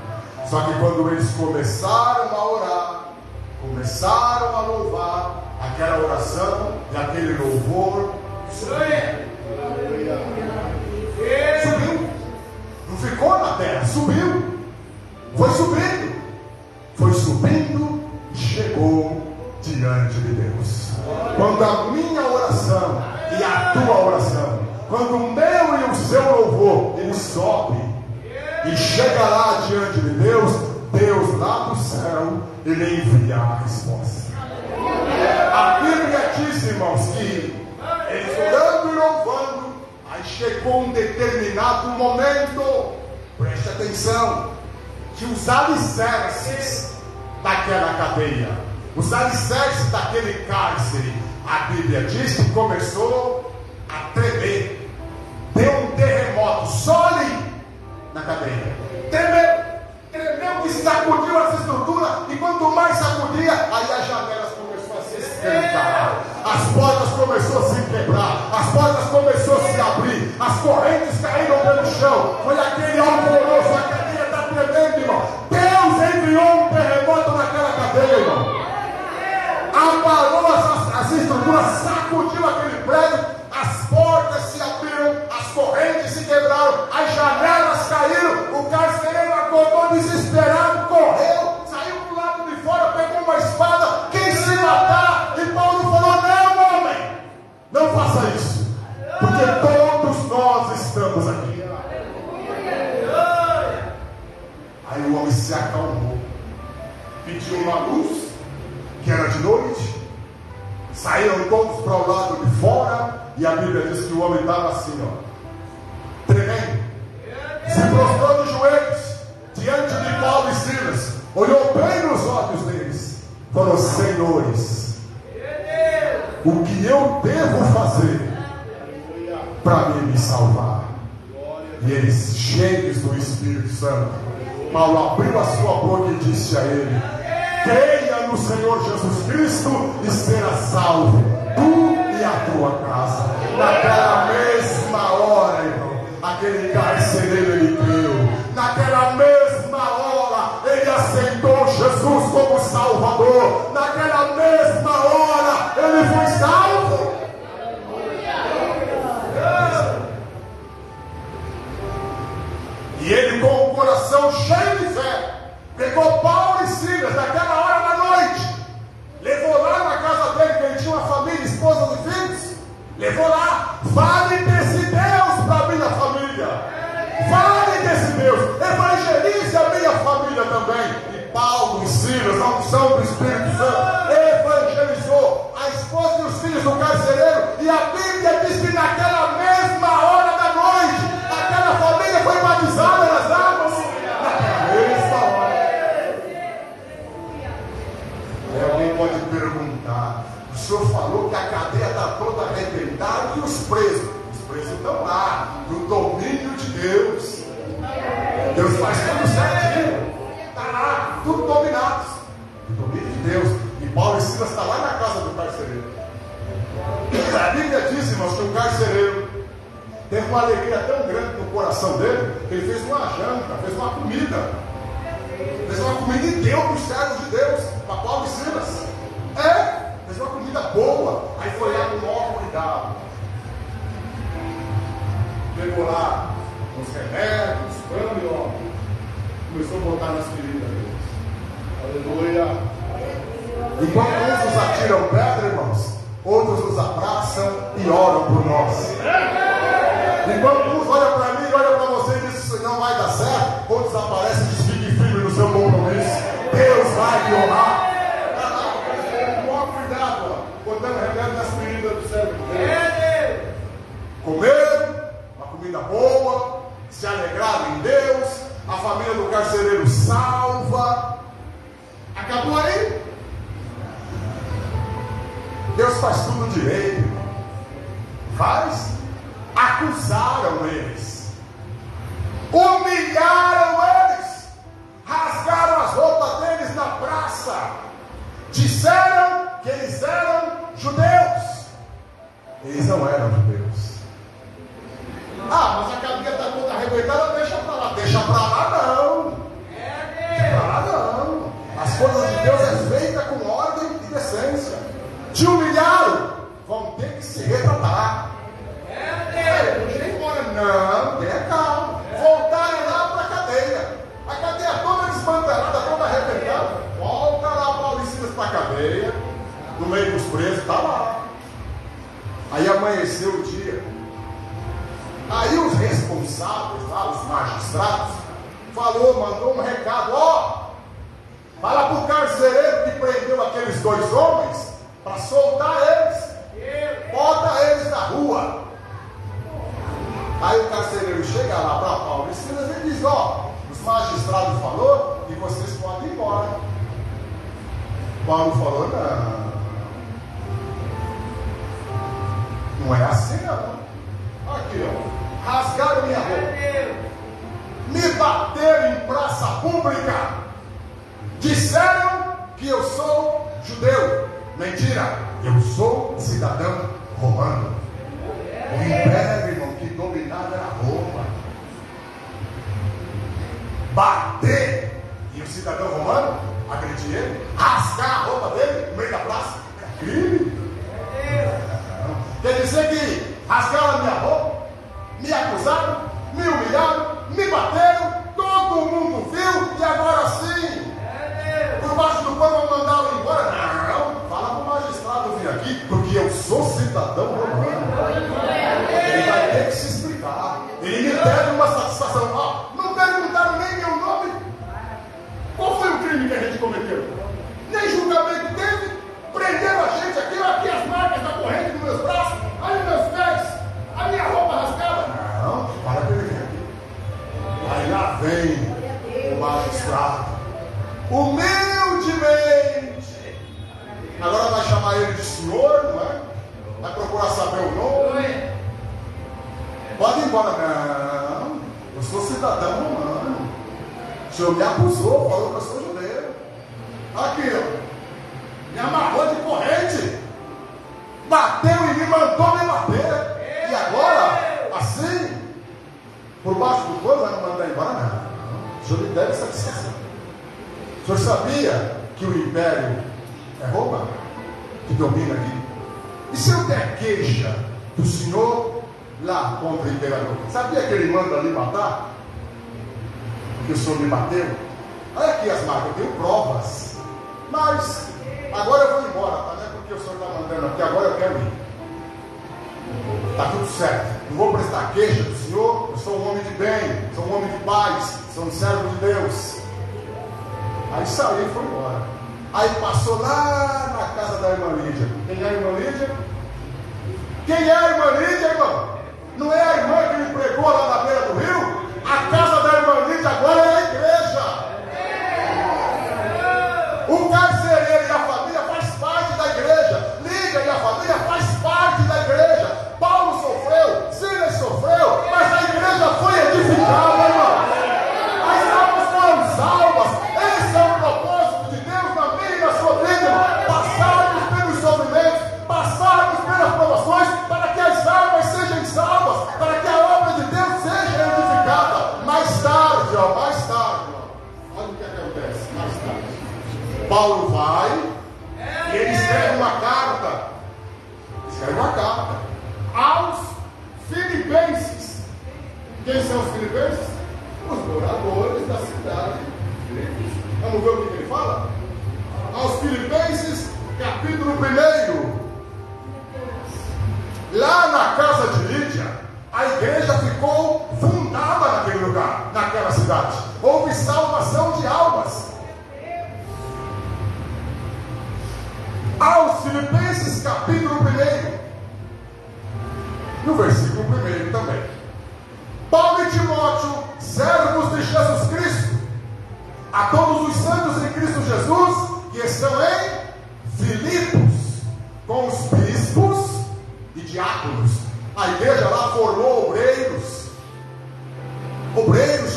Só que quando eles começaram a orar, começaram a louvar, aquela oração e aquele louvor subiu. Não ficou na terra, subiu. Foi subindo e chegou diante de Deus. Quando a minha oração e a tua oração, quando o meu e o seu louvor, ele sobe e chega lá diante de Deus, Deus lá do céu, ele envia a resposta. A Bíblia diz, irmãos, que eles orando e louvando, aí chegou um determinado momento, preste atenção, que os alicerces daquela cadeia, os alicerces daquele cárcere, a Bíblia diz que começou a tremer. Deu um terremoto só ali na cadeia. Tremeu que sacudiu as estruturas, e quanto mais sacudia, aí as janelas começaram a se esquentar, as portas começaram a se quebrar, as portas começaram a se abrir, as correntes caíram pelo chão. Foi aquele alvoroço, a cadeia está tremendo, irmão. Deus enviou um terremoto naquela cadeia, irmão. Abalou as estruturas, sacudiu aquele prédio, as portas se abriram, as correntes se quebraram, as janelas caíram, tinha uma luz, que era de noite. Saíram todos para o lado de fora, e a Bíblia diz que o homem estava assim, ó, tremendo. Se prostrou de joelhos diante de Paulo e Silas, olhou bem nos olhos deles, falou: Senhores, o que eu devo fazer para me salvar? E eles, cheios do Espírito Santo, Paulo abriu a sua boca e disse a ele: creia no Senhor Jesus Cristo e será salvo, tu e a tua casa. Naquela mesma hora, irmão, aquele carcereiro, ele creu. Naquela mesma hora, ele aceitou Jesus como Salvador. Naquela mesma hora, ele foi salvo. E ele, com o coração cheio de fé, pegou Paulo e Silas naquela hora da noite, levou lá na casa dele, que ele tinha uma família, esposa e filhos. Levou lá: fale desse Deus para a minha família, fale desse Deus, evangelize a minha família também. E Paulo e Silas, a unção do Espírito Santo, evangelizou a esposa e os filhos do carcereiro. E a Bíblia diz que naquela mesma hora da noite, aquela família foi batizada nas águas. Naquela mesma hora. Aí alguém pode perguntar: o senhor falou que a cadeia está toda arrebentada e os presos estão lá, no domínio de Deus. Deus faz tudo certinho, está lá, tudo dominados, no domínio de Deus. E Paulo e Silas estão lá na casa do carcereiro. A Bíblia diz, irmãos, que o carcereiro teve uma alegria tão grande no coração dele, que ele fez uma janta, fez uma comida e deu para os servos de Deus, para Paulo e Silas. Fez uma comida boa. Aí foi lá com o maior cuidado, pegou lá os remédios, pano e ó, começou a botar nas feridas deles. Aleluia. Enquanto uns nos atiram pedra, irmãos, outros nos abraçam e oram por nós. Enquanto uns olham para mim, olham para você e dizem: isso não vai dar certo, outros aparecem e dizem: fique firme no seu compromisso, Deus vai lhe honrar. Botando remédio nas feridas do servo de Deus. Comeram uma comida boa, se alegraram em Deus, a família do carcereiro salva. Acabou aí? Deus faz tudo direito. Faz? Acusaram eles, humilharam eles, rasgaram as roupas deles na praça, disseram que eles eram judeus. Eles não eram judeus. Mas a cadeia está toda arrebentada, deixa para lá. Deixa para lá não. Deixa para lá não. As coisas de Deus é feita com ordem e decência. Te humilharam, vão ter que se retratar. Não, tenha calma. Voltaram lá para a cadeia. A cadeia toda desmantelada, toda arrebentada. Volta lá Paulo e Silas para a cadeia, no meio dos presos, está lá. Aí amanheceu o dia. Aí os responsáveis lá, os magistrados, mandou um recado: fala para o carcereiro que prendeu aqueles 2 homens, para soltar eles, bota eles na rua. Aí o carcereiro chega lá para Paulo e Silas e diz: os magistrados falou que vocês podem ir embora. Paulo falou: não é assim não. Aqui rasgaram minha roupa, me bateram em praça pública, disseram que eu sou judeu. Mentira, eu sou cidadão romano. O império, irmão, que dominava era Roma. Bater e o cidadão romano agredir ele, rasgar a roupa dele no meio da praça, é crime. Quer dizer que rasgaram a minha roupa, me acusaram, me humilharam, me bateram, todo mundo viu, e agora sim, por baixo do pano vão mandá-lo embora? Não, fala para o magistrado vir aqui, porque eu sou cidadão romano. Ele vai ter que se explicar. Ele me deve uma satisfação. Não perguntaram nem meu nome. Qual foi o crime que a gente cometeu? vem o magistrado, humildemente. Agora vai chamar ele de senhor, não é? Vai procurar saber o nome. Pode ir embora. Não, eu sou cidadão romano. O senhor me acusou, falou que eu sou judeu. Aqui, ó, me amarrou de corrente, bateu em mim, mandou me bater. E agora, assim, por baixo do corpo, vai me mandar embora? Não. O senhor me deve satisfação. O senhor sabia que o império é Roma que domina aqui? E se eu der queixa do senhor lá contra o imperador, sabia que ele manda ali matar? Porque o senhor me bateu? Olha aqui as marcas, eu tenho provas. Mas agora eu vou embora, tá? Não é porque o senhor está mandando aqui, agora eu quero ir. Está tudo certo. Não vou prestar queixa do senhor. Eu sou um homem de bem, sou um homem de paz, sou um servo de Deus. Aí saiu e foi embora. Aí passou lá na casa da irmã Lídia. Quem é a irmã Lídia? Quem é a irmã Lídia, irmão? Não é a irmã que me pregou lá na beira do rio? A casa da irmã Lídia agora é a igreja. O carcereiro e a família faz parte da igreja. Lídia e a família faz parte da igreja. Paulo sofreu, Silas sofreu, mas a igreja foi edificada, irmão. As almas foram salvas. Esse é o propósito de Deus na minha e na sua vida. Passarmos pelos sofrimentos, passarmos pelas provações, para que as almas sejam salvas, para que a obra de Deus seja edificada. Mais tarde, ó, olha o que acontece, mais tarde. Paulo vai e ele escreve uma carta. Aos filipenses. Quem são os filipenses? Os moradores da cidade. Vamos ver o que ele fala? Aos filipenses, capítulo 1. Lá na casa de Lídia, a igreja ficou fundada naquele lugar, naquela cidade. Houve salvação de almas. Aos filipenses, capítulo 1. No versículo 1 também. Paulo e Timóteo, servos de Jesus Cristo, a todos os santos em Cristo Jesus, que estão em Filipos, com os bispos e diáconos. A igreja lá formou obreiros e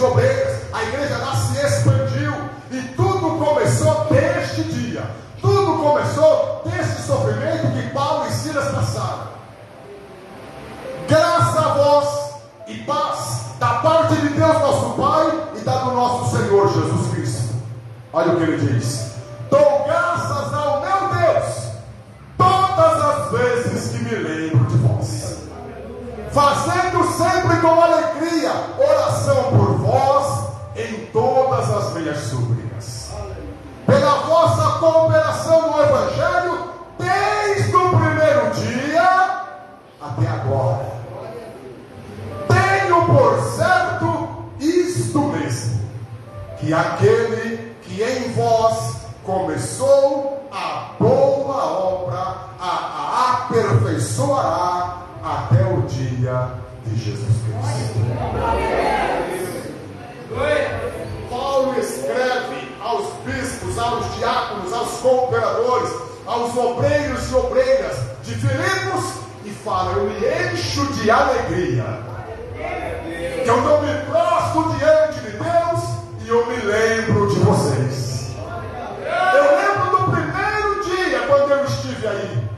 obreiras. A igreja lá se expandiu. E tudo começou deste dia. Tudo começou desse sofrimento que Paulo e Silas passaram. Graça a vós e paz da parte de Deus nosso Pai e da do nosso Senhor Jesus Cristo. Olha o que ele diz: dou graças ao meu Deus todas as vezes que me lembro de vós, fazendo sempre com alegria oração por vós em todas as minhas súplicas, pela vossa cooperação no Evangelho desde o primeiro dia até agora. Tenho por certo isto mesmo, que aquele que em vós começou a boa obra a aperfeiçoará até o dia de Jesus Cristo. Paulo escreve aos bispos, aos diáconos, aos cooperadores, aos obreiros e obreiras de Filipos e fala: eu me encho de alegria, que eu não me prostro diante de Deus e eu me lembro de vocês. Eu lembro do primeiro dia quando eu estive aí,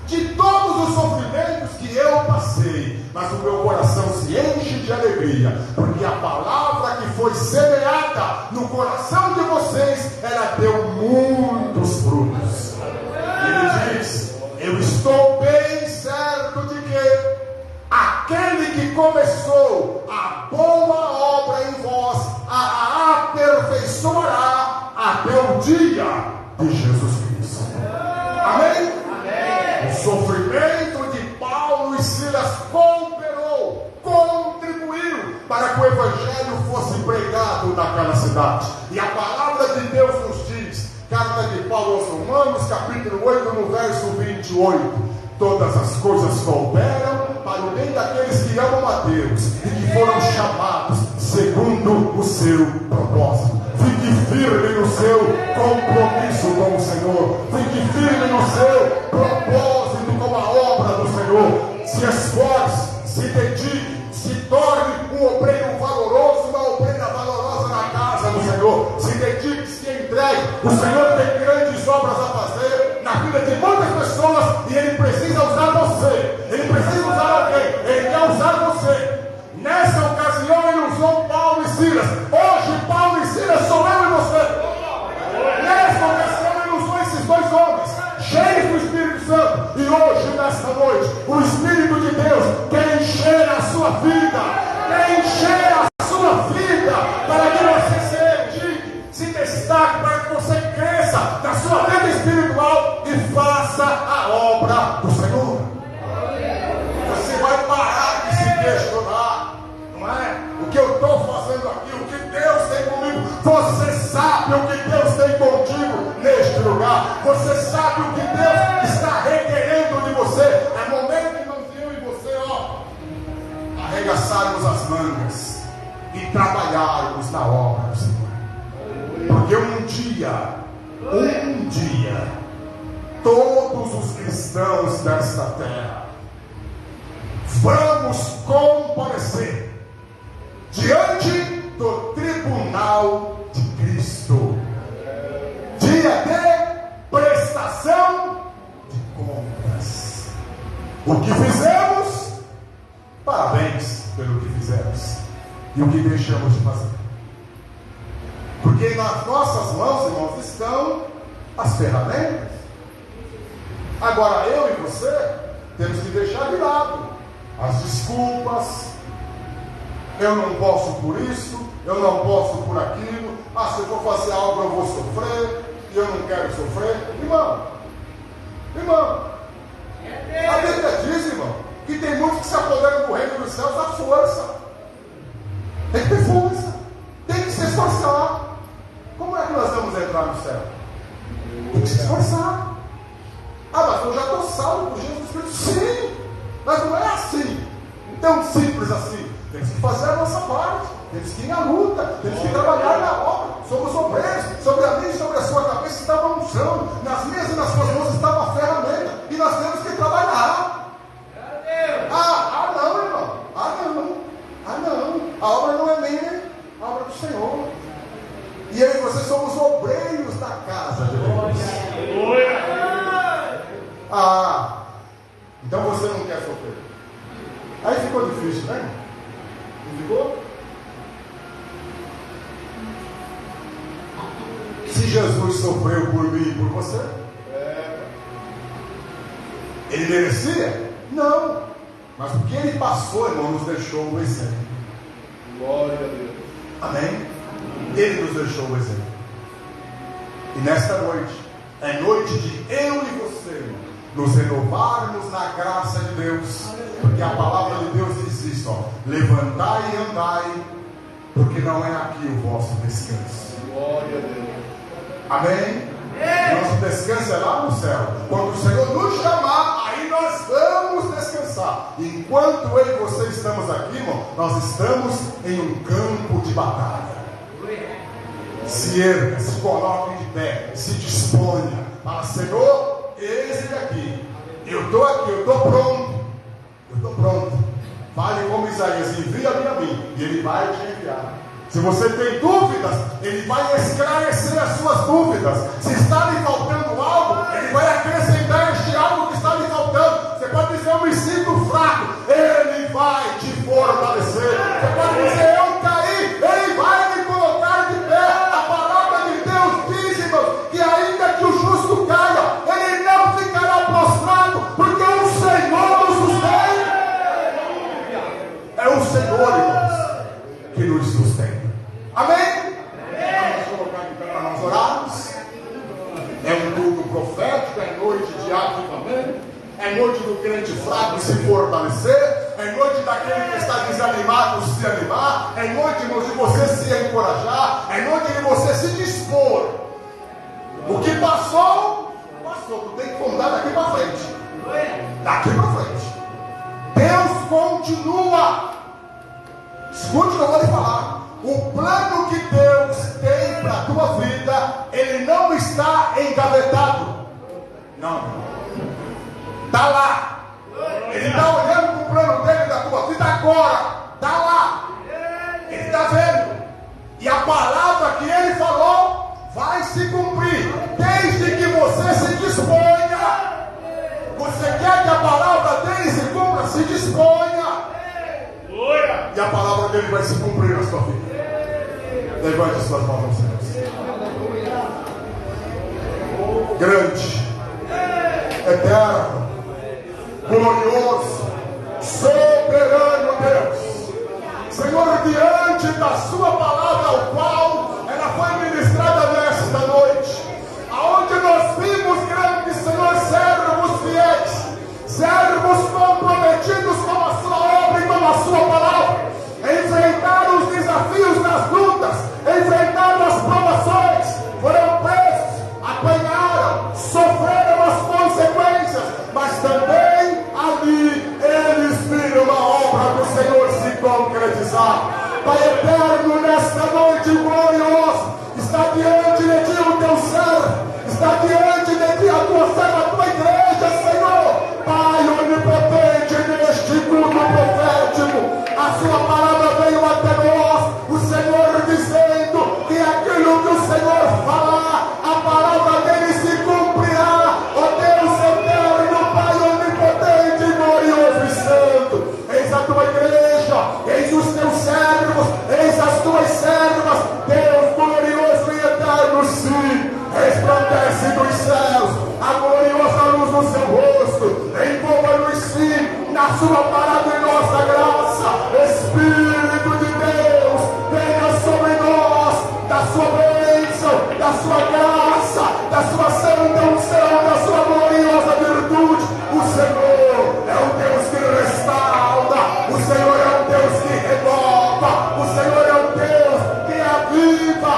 de todos os sofrimentos que eu passei, mas o meu coração se enche de alegria, porque a palavra que foi semeada no coração de vocês, ela deu muitos frutos. E ele diz: eu estou bem certo de que aquele que começou a boa obra em vós a aperfeiçoará até o dia de Jesus Cristo. Amém? Amém. O sofrimento de Paulo e Silas contribuiu para que o Evangelho fosse pregado naquela cidade. E a palavra de Deus nos diz, carta de Paulo aos Romanos, capítulo 8, no verso 28, todas as coisas cooperam para o bem daqueles que amam a Deus e que foram chamados segundo o seu propósito. Fique firme no seu compromisso com o Senhor. Fique firme no seu propósito com a obra do Senhor. Se esforce, se dedique, se torne um obreiro valoroso, uma obreira valorosa na casa do Senhor. Se dedique, se entregue. O Senhor tem grandes obras a fazer na vida de muitas pessoas e Ele precisa usar você. Ele precisa usar alguém. Ele quer usar você. Nessa ocasião Ele usou Paulo e Silas. Hoje Paulo e Silas sou eu e você. Nessa ocasião Ele usou esses dois homens, cheios do Espírito Santo. E hoje, nesta noite, o Espírito de Deus quer encher a sua vida. Quer encher a sua vida para que você se dedique, se destaque, para que você cresça na sua vida espiritual e faça a obra do Senhor. Você vai parar de se questionar, não é? O que eu estou fazendo aqui, o que Deus tem comigo. Você sabe o que Deus tem contigo neste lugar. Você sabe o que Deus está requerendo de você. É momento que nós, eu e você, arregaçarmos as mangas e trabalharmos na obra do Senhor. Porque um dia, todos os cristãos desta terra vamos comparecer diante do tribunal de Cristo. Dia de prestação de contas. O que fizemos, parabéns pelo que fizemos. E o que deixamos de fazer. Porque nas nossas mãos, irmãos, estão as ferramentas. Agora eu e você temos que deixar de lado as desculpas. Eu não posso por isso, eu não posso por aquilo. Se eu for fazer a obra eu vou sofrer, e eu não quero sofrer. Irmão, a Bíblia diz, irmão, que tem muitos que se apoderam do reino dos céus à força. Tem que ter força, tem que se esforçar. Como é que nós vamos entrar no céu? Tem que se esforçar. Mas eu já estou salvo por Jesus Cristo. Sim, mas não é assim, tão simples assim. Temos que fazer a nossa parte, temos que ir à luta, temos que trabalhar na obra. Somos obreiros, sobre a minha e sobre a sua cabeça estava a unção, nas minhas e nas suas mãos estava a ferramenta, e nós temos que trabalhar. Não, irmão, não, a obra não é minha, a obra é do Senhor. E eu e você somos obreiros da casa de Deus. Então você não quer sofrer. Aí ficou difícil, né? Não ficou? Se Jesus sofreu por mim e por você, Ele merecia? Não. Mas o que Ele passou, irmão, nos deixou um exemplo. Glória a Deus. Amém? Ele nos deixou um exemplo. E nesta noite, é noite de eu e você, irmão, nos renovarmos na graça de Deus. Porque a palavra de Deus diz isso, levantai e andai, porque não é aqui o vosso descanso. Glória a Deus. Amém? Nosso descanso é lá no céu. Quando o Senhor nos chamar, aí nós vamos descansar. Enquanto eu e você estamos aqui, irmão, nós estamos em um campo de batalha. Se erga, se coloque de pé, se disponha. Fala, Senhor, eis-me aqui. Eu estou aqui, eu estou pronto. Eu estou pronto. Fale como Isaías, envia-me a mim, e Ele vai te enviar. Se você tem dúvidas, Ele vai esclarecer as suas dúvidas. Se está lhe faltando algo, Ele vai acrescentar este algo que está lhe faltando. Você pode dizer, eu me sinto fraco, Ele vai te fortalecer. Você pode dizer, eu caí, Ele vai me colocar de pé. A palavra de Deus diz, irmãos, que ainda que o justo caia, ele não ficará prostrado, porque o Senhor nos sustenta. É o Senhor, irmãos, que nos sustenta. Amém? Vamos colocar de pé para nós orarmos. É um culto profético, é noite de avivamento, é noite do crente fraco se fortalecer, é noite daquele que está desanimado se animar, é noite, irmãos, de você se encorajar, é noite de você se dispor. O que passou, passou. Tu tem que contar daqui para frente. Daqui para frente. Deus escute o que eu vou lhe falar. O plano que Deus tem para a tua vida, ele não está engavetado. Não. Está lá. Ele está olhando para o plano dele da tua vida agora. Está lá. Ele está vendo. E a palavra que ele falou vai se cumprir. Desde que você se disponha. Você quer que a palavra dele se cumpra? Se disponha. E a palavra dele vai se cumprir na sua vida. Levante suas mãos aos céus. Grande, eterno, glorioso, soberano Deus, Senhor, diante da sua palavra, ao qual ela foi ministrada nesta noite, aonde nós vimos, grande Senhor, servos fiéis, servos comprometidos com a sua obra e com a sua palavra, enfrentaram os desafios das lutas, enfrentaram as provações, foram presos, apanharam, sofreram as consequências, mas também ali eles viram a obra do Senhor se concretizar. Pai eterno, nesta noite gloriosa, está diante de ti o teu servo, está diante de ti a tua serva, a tua igreja, Senhor. Pai onipotente, neste culto profético, a sua palavra veio até nós, o Senhor dizendo que aquilo que o Senhor falar, a palavra dele se cumprirá. Ó Deus eterno, Pai onipotente, glorioso e santo, eis a tua igreja, eis os teus servos, eis as tuas servas, Deus glorioso e eterno, sim, resplandece dos céus a gloriosa luz do seu rosto, envolva-nos sim na sua maravilhosa graça. Espírito de Deus, venha sobre nós, da sua bênção, da sua graça, da sua santa unção, da sua gloriosa virtude. O Senhor é o Deus que restaura, o Senhor é o Deus que renova, o Senhor é o Deus que aviva,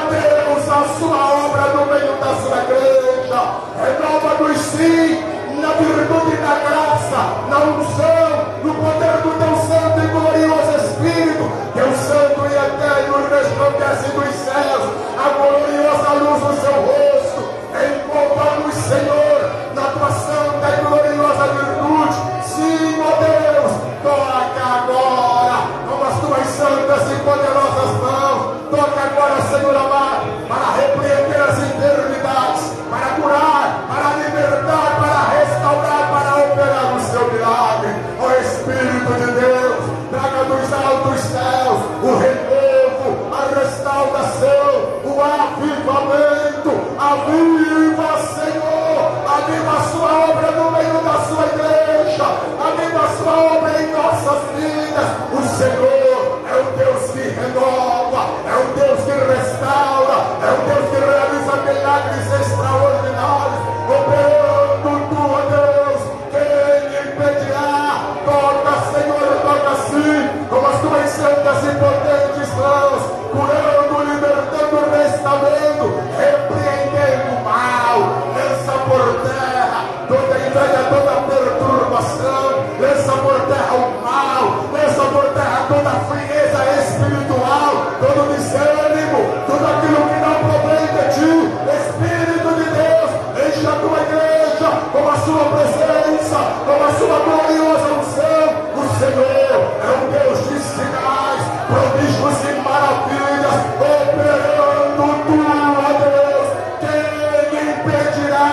Deus, a sua obra no meio da sua igreja. Renova-nos sim, na virtude da graça, na unção, no poder do teu santo e glorioso Espírito. Teu santo e eterno resplandece dos céus a gloriosa luz do seu rosto. Envolva-nos, Senhor, na tua santa e gloriosa virtude. Sim, ó Deus, toca agora com as tuas santas e poderosas mãos. Toca agora, Senhor amado, para repreender as enfermidades, para curar, para libertar, para restaurar, para operar o seu milagre. Ó Espírito de Deus, traga dos altos céus o renovo, a restauração, o avivamento. Aviva, Senhor, aviva a sua obra no meio da sua igreja, aviva a sua obra em nossas vidas. O Senhor é o Deus que renova, é o Deus que restaura, é o Deus que realiza milagres extraordinários, operando tu, ó Deus. Quem impedirá? Toca, Senhor, toca sim, com as tuas santas e potentes mãos, curando, libertando, restaurando, repreendendo o mal. Lança por terra toda inveja, toda perturbação, lança por terra o mal, lança por terra toda frieza espiritual, todo desânimo, tudo aquilo que não provém de ti. Espírito de Deus, enche a tua igreja com a sua presença, com a sua gloriosa unção. O Senhor é um Deus de sinais, prodígios e maravilhas, operando tu, ó Deus. Quem impedirá?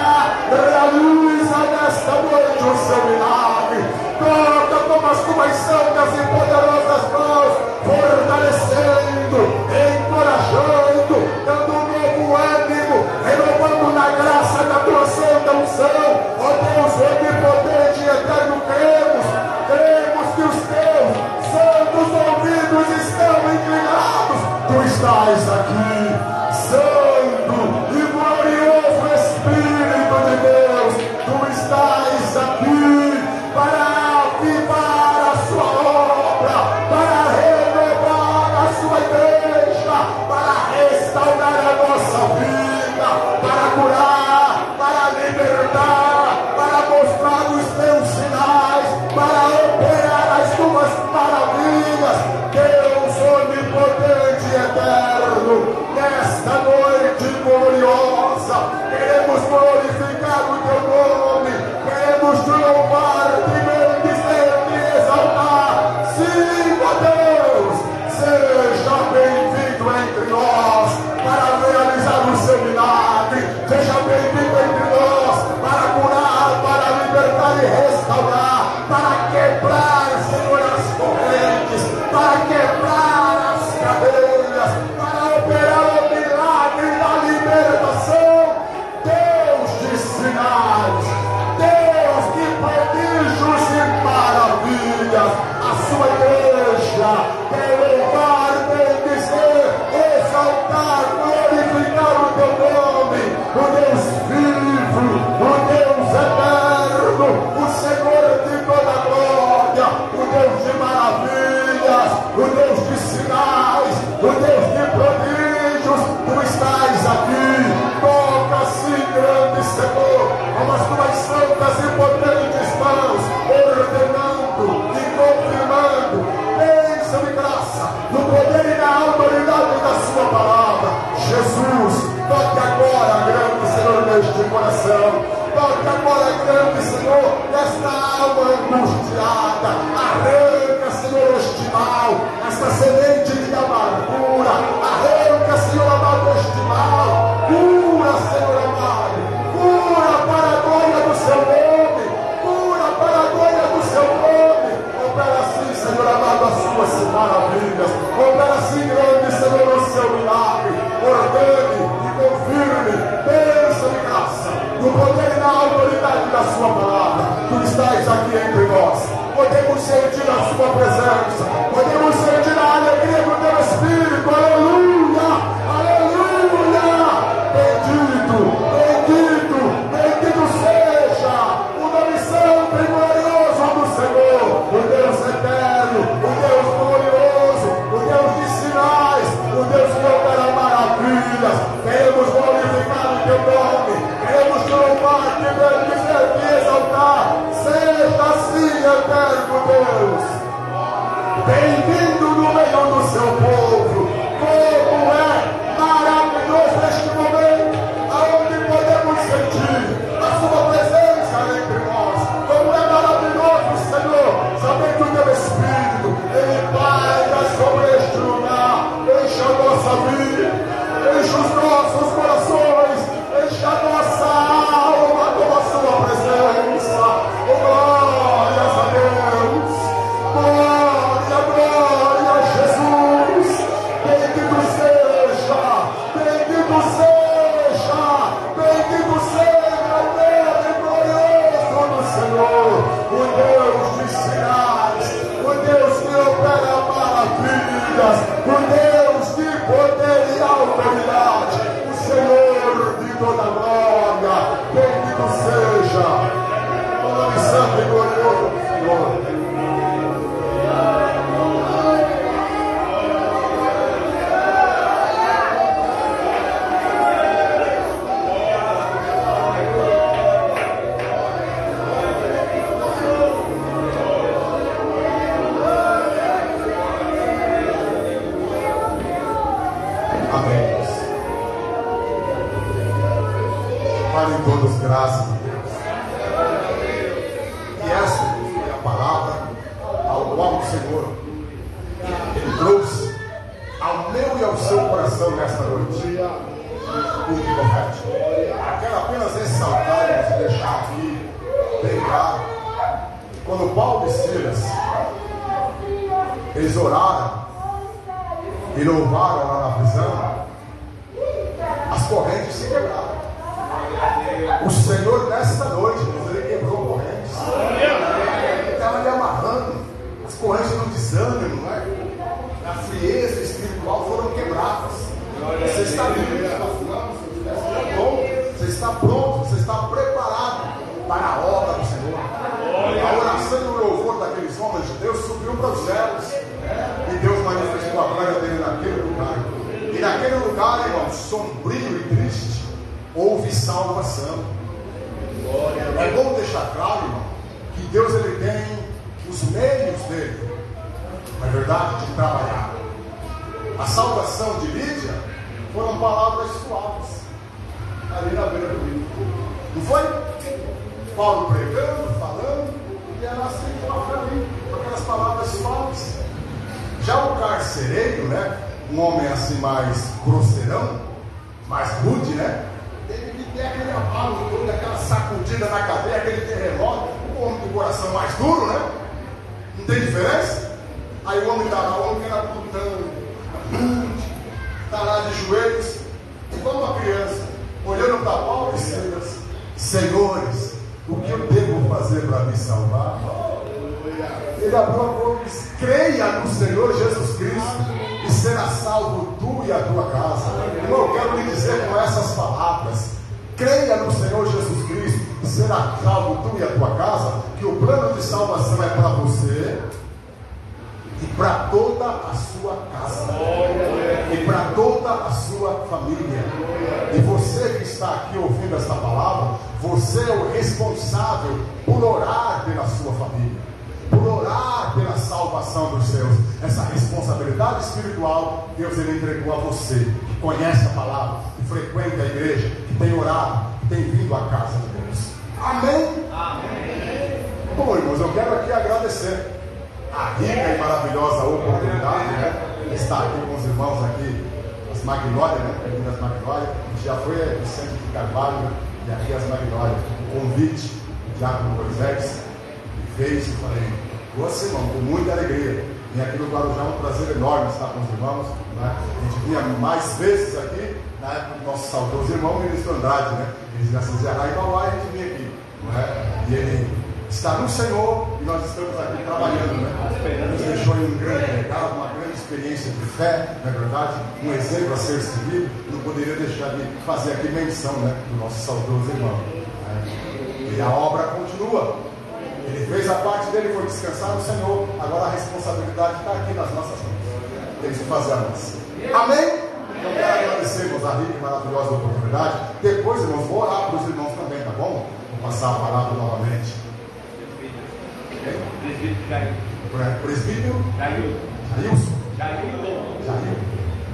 Realiza nesta noite o seu milagre. Toca com as tuas santas e poderosas mãos, fortalecendo, encorajando, dando um novo ânimo, renovando na graça da tua santa unção. Ó Deus onipotente e eterno, cremos que os teus santos ouvidos estão inclinados. Tu estás aqui, santo e glorioso Espírito de Deus. Tu estás aqui para avivar a sua obra, para renovar a sua igreja, para restaurar a nossa vida, para curar, para libertar, para mostrar os teus sinais, para operar as tuas maravilhas. o Deus de prodígios, tu estás aqui. Toca-se, grande Senhor, com as tuas santas e potentes mãos, ordenando e confirmando bênção e graça, no poder e na autoridade da sua palavra. Jesus, toque agora, grande Senhor, neste coração. Toque agora, grande Senhor, esta alma angustiada. Arranca, Senhor, este mal, esta semente de amargura. Arranca, Senhor amado, este mal. Cura, Senhor amado. Cura para a glória do seu nome. Cura para a glória do seu nome. Opera assim, Senhor amado, as suas maravilhas. Opera assim, grande Senhor, o seu milagre. Ordene e confirme bênção e graça, no poder e na autoridade da sua palavra. Tu estás aqui entre nós. Podemos sentir a sua presença. Podemos sentir a alegria do teu Espírito. Aleluia! Aleluia! Bendito, bendito, bendito seja o nome santo e glorioso do Senhor, o Deus eterno, o Deus glorioso, o Deus de sinais, o Deus que opera maravilhas. Queremos glorificar o teu nome, queremos te louvar, te bendizer, te exaltar. Seja assim, eterno Deus, bem-vindo no meio do seu povo. Como é maravilhoso neste momento, aonde podemos sentir a sua presença entre nós. Como é maravilhoso, Senhor, saber que o teu Espírito, ele paira sobre este lugar. Enche a nossa vida, enche os nossos corações, enche a nossa alma com a sua presença. Oh, glórias a Deus, glória, glória a Jesus. Bendito seja, bendito seja, bendito seja o nome glorioso do Senhor, o Deus de sinais, o Deus que opera maravilhas, o Deus de poder e autoridade, o Senhor de toda glória. Bendito seja o nome santo e glorioso do Senhor. Amém. Falem todos graças a Deus. E essa é a palavra ao qual o Senhor ele trouxe ao meu e ao seu coração nesta noite. Culto profético. Quero apenas ressaltar e deixar aqui bem claro. Quando Paulo e Silas eles oraram e louvaram lá na prisão, as correntes se quebraram. O Senhor nesta noite, ele quebrou correntes. Ele estava lhe amarrando as correntes do desânimo, não é? Da frieza espiritual foram quebradas. Você está livre, você está pronto, você está preparado para a obra do Senhor. A oração e o louvor daqueles homens de Deus subiu para os céus. E Deus manifestou a glória dele naquele lugar. E naquele lugar, irmão, sombrio e triste, houve salvação. É bom deixar claro, irmão, que Deus ele tem os meios dele, na verdade, de trabalhar. A salvação de Lídia foram palavras suaves ali na beira do rio. Não foi? Paulo pregando, falando, e ela aceitou ali, com aquelas palavras suaves. Já o carcereiro, né? Um homem assim mais grosseirão, mais rude, né? Ele tem aquele abalo todo, aquela sacudida na cadeia, aquele terremoto. O homem do coração mais duro, né? Não tem diferença? Aí o homem está lá, o homem que era lutando, está lá de joelhos, igual uma criança, olhando para Paulo e Silas. Senhores, o que eu devo fazer para me salvar? Ele abriu a boca e disse: creia no Senhor Jesus Cristo e será salvo tu e a tua casa. Irmão, eu quero lhe dizer com essas palavras: creia no Senhor Jesus Cristo e será salvo tu e a tua casa, que o plano de salvação é para você e para toda a sua casa. e para toda a sua família. E você que está aqui ouvindo esta palavra, você é o responsável por orar pela sua família, por orar pela salvação dos seus. Essa responsabilidade espiritual Deus ele entregou a você, que conhece a palavra, que frequenta a igreja, que tem orado, que tem vindo à casa de Deus. Amém? Amém. Bom, irmãos, eu quero aqui agradecer a rica e maravilhosa oportunidade, né, de estar aqui com os irmãos aqui, as Magnólias, né, das Magnólias, já foi a Vicente de Carvalho, né, e aqui as Magnólias, o convite do Diácono Moisés, fez, eu falei, você, irmão, com muita alegria. Vim aqui no Guarujá, um prazer enorme estar com os irmãos, né? A gente vinha mais vezes aqui, na época do nosso saudoso irmão Ministro Andrade, né? Eles nasceram em Ará e Mauá, e a gente vinha aqui, não é? E ele está no Senhor, e nós estamos aqui trabalhando, né? Nos deixou aí um grande legado, uma grande experiência de fé, não é verdade? Um exemplo a ser seguido. Não poderia deixar de fazer aqui menção, né, do nosso saudoso irmão, né? E a obra continua. Ele fez a parte dele, foi descansar no Senhor. Agora a responsabilidade está aqui nas nossas mãos. Temos que fazer a nossa. Amém? Então quero agradecermos a rica e maravilhosa oportunidade. Depois, irmãos, vou orar para os irmãos também, tá bom? Vou passar a palavra novamente. Presbítero Jailson.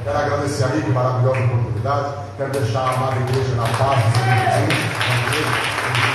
Quero agradecer a rica e maravilhosa oportunidade. Quero deixar a amada igreja na paz do Senhor Jesus.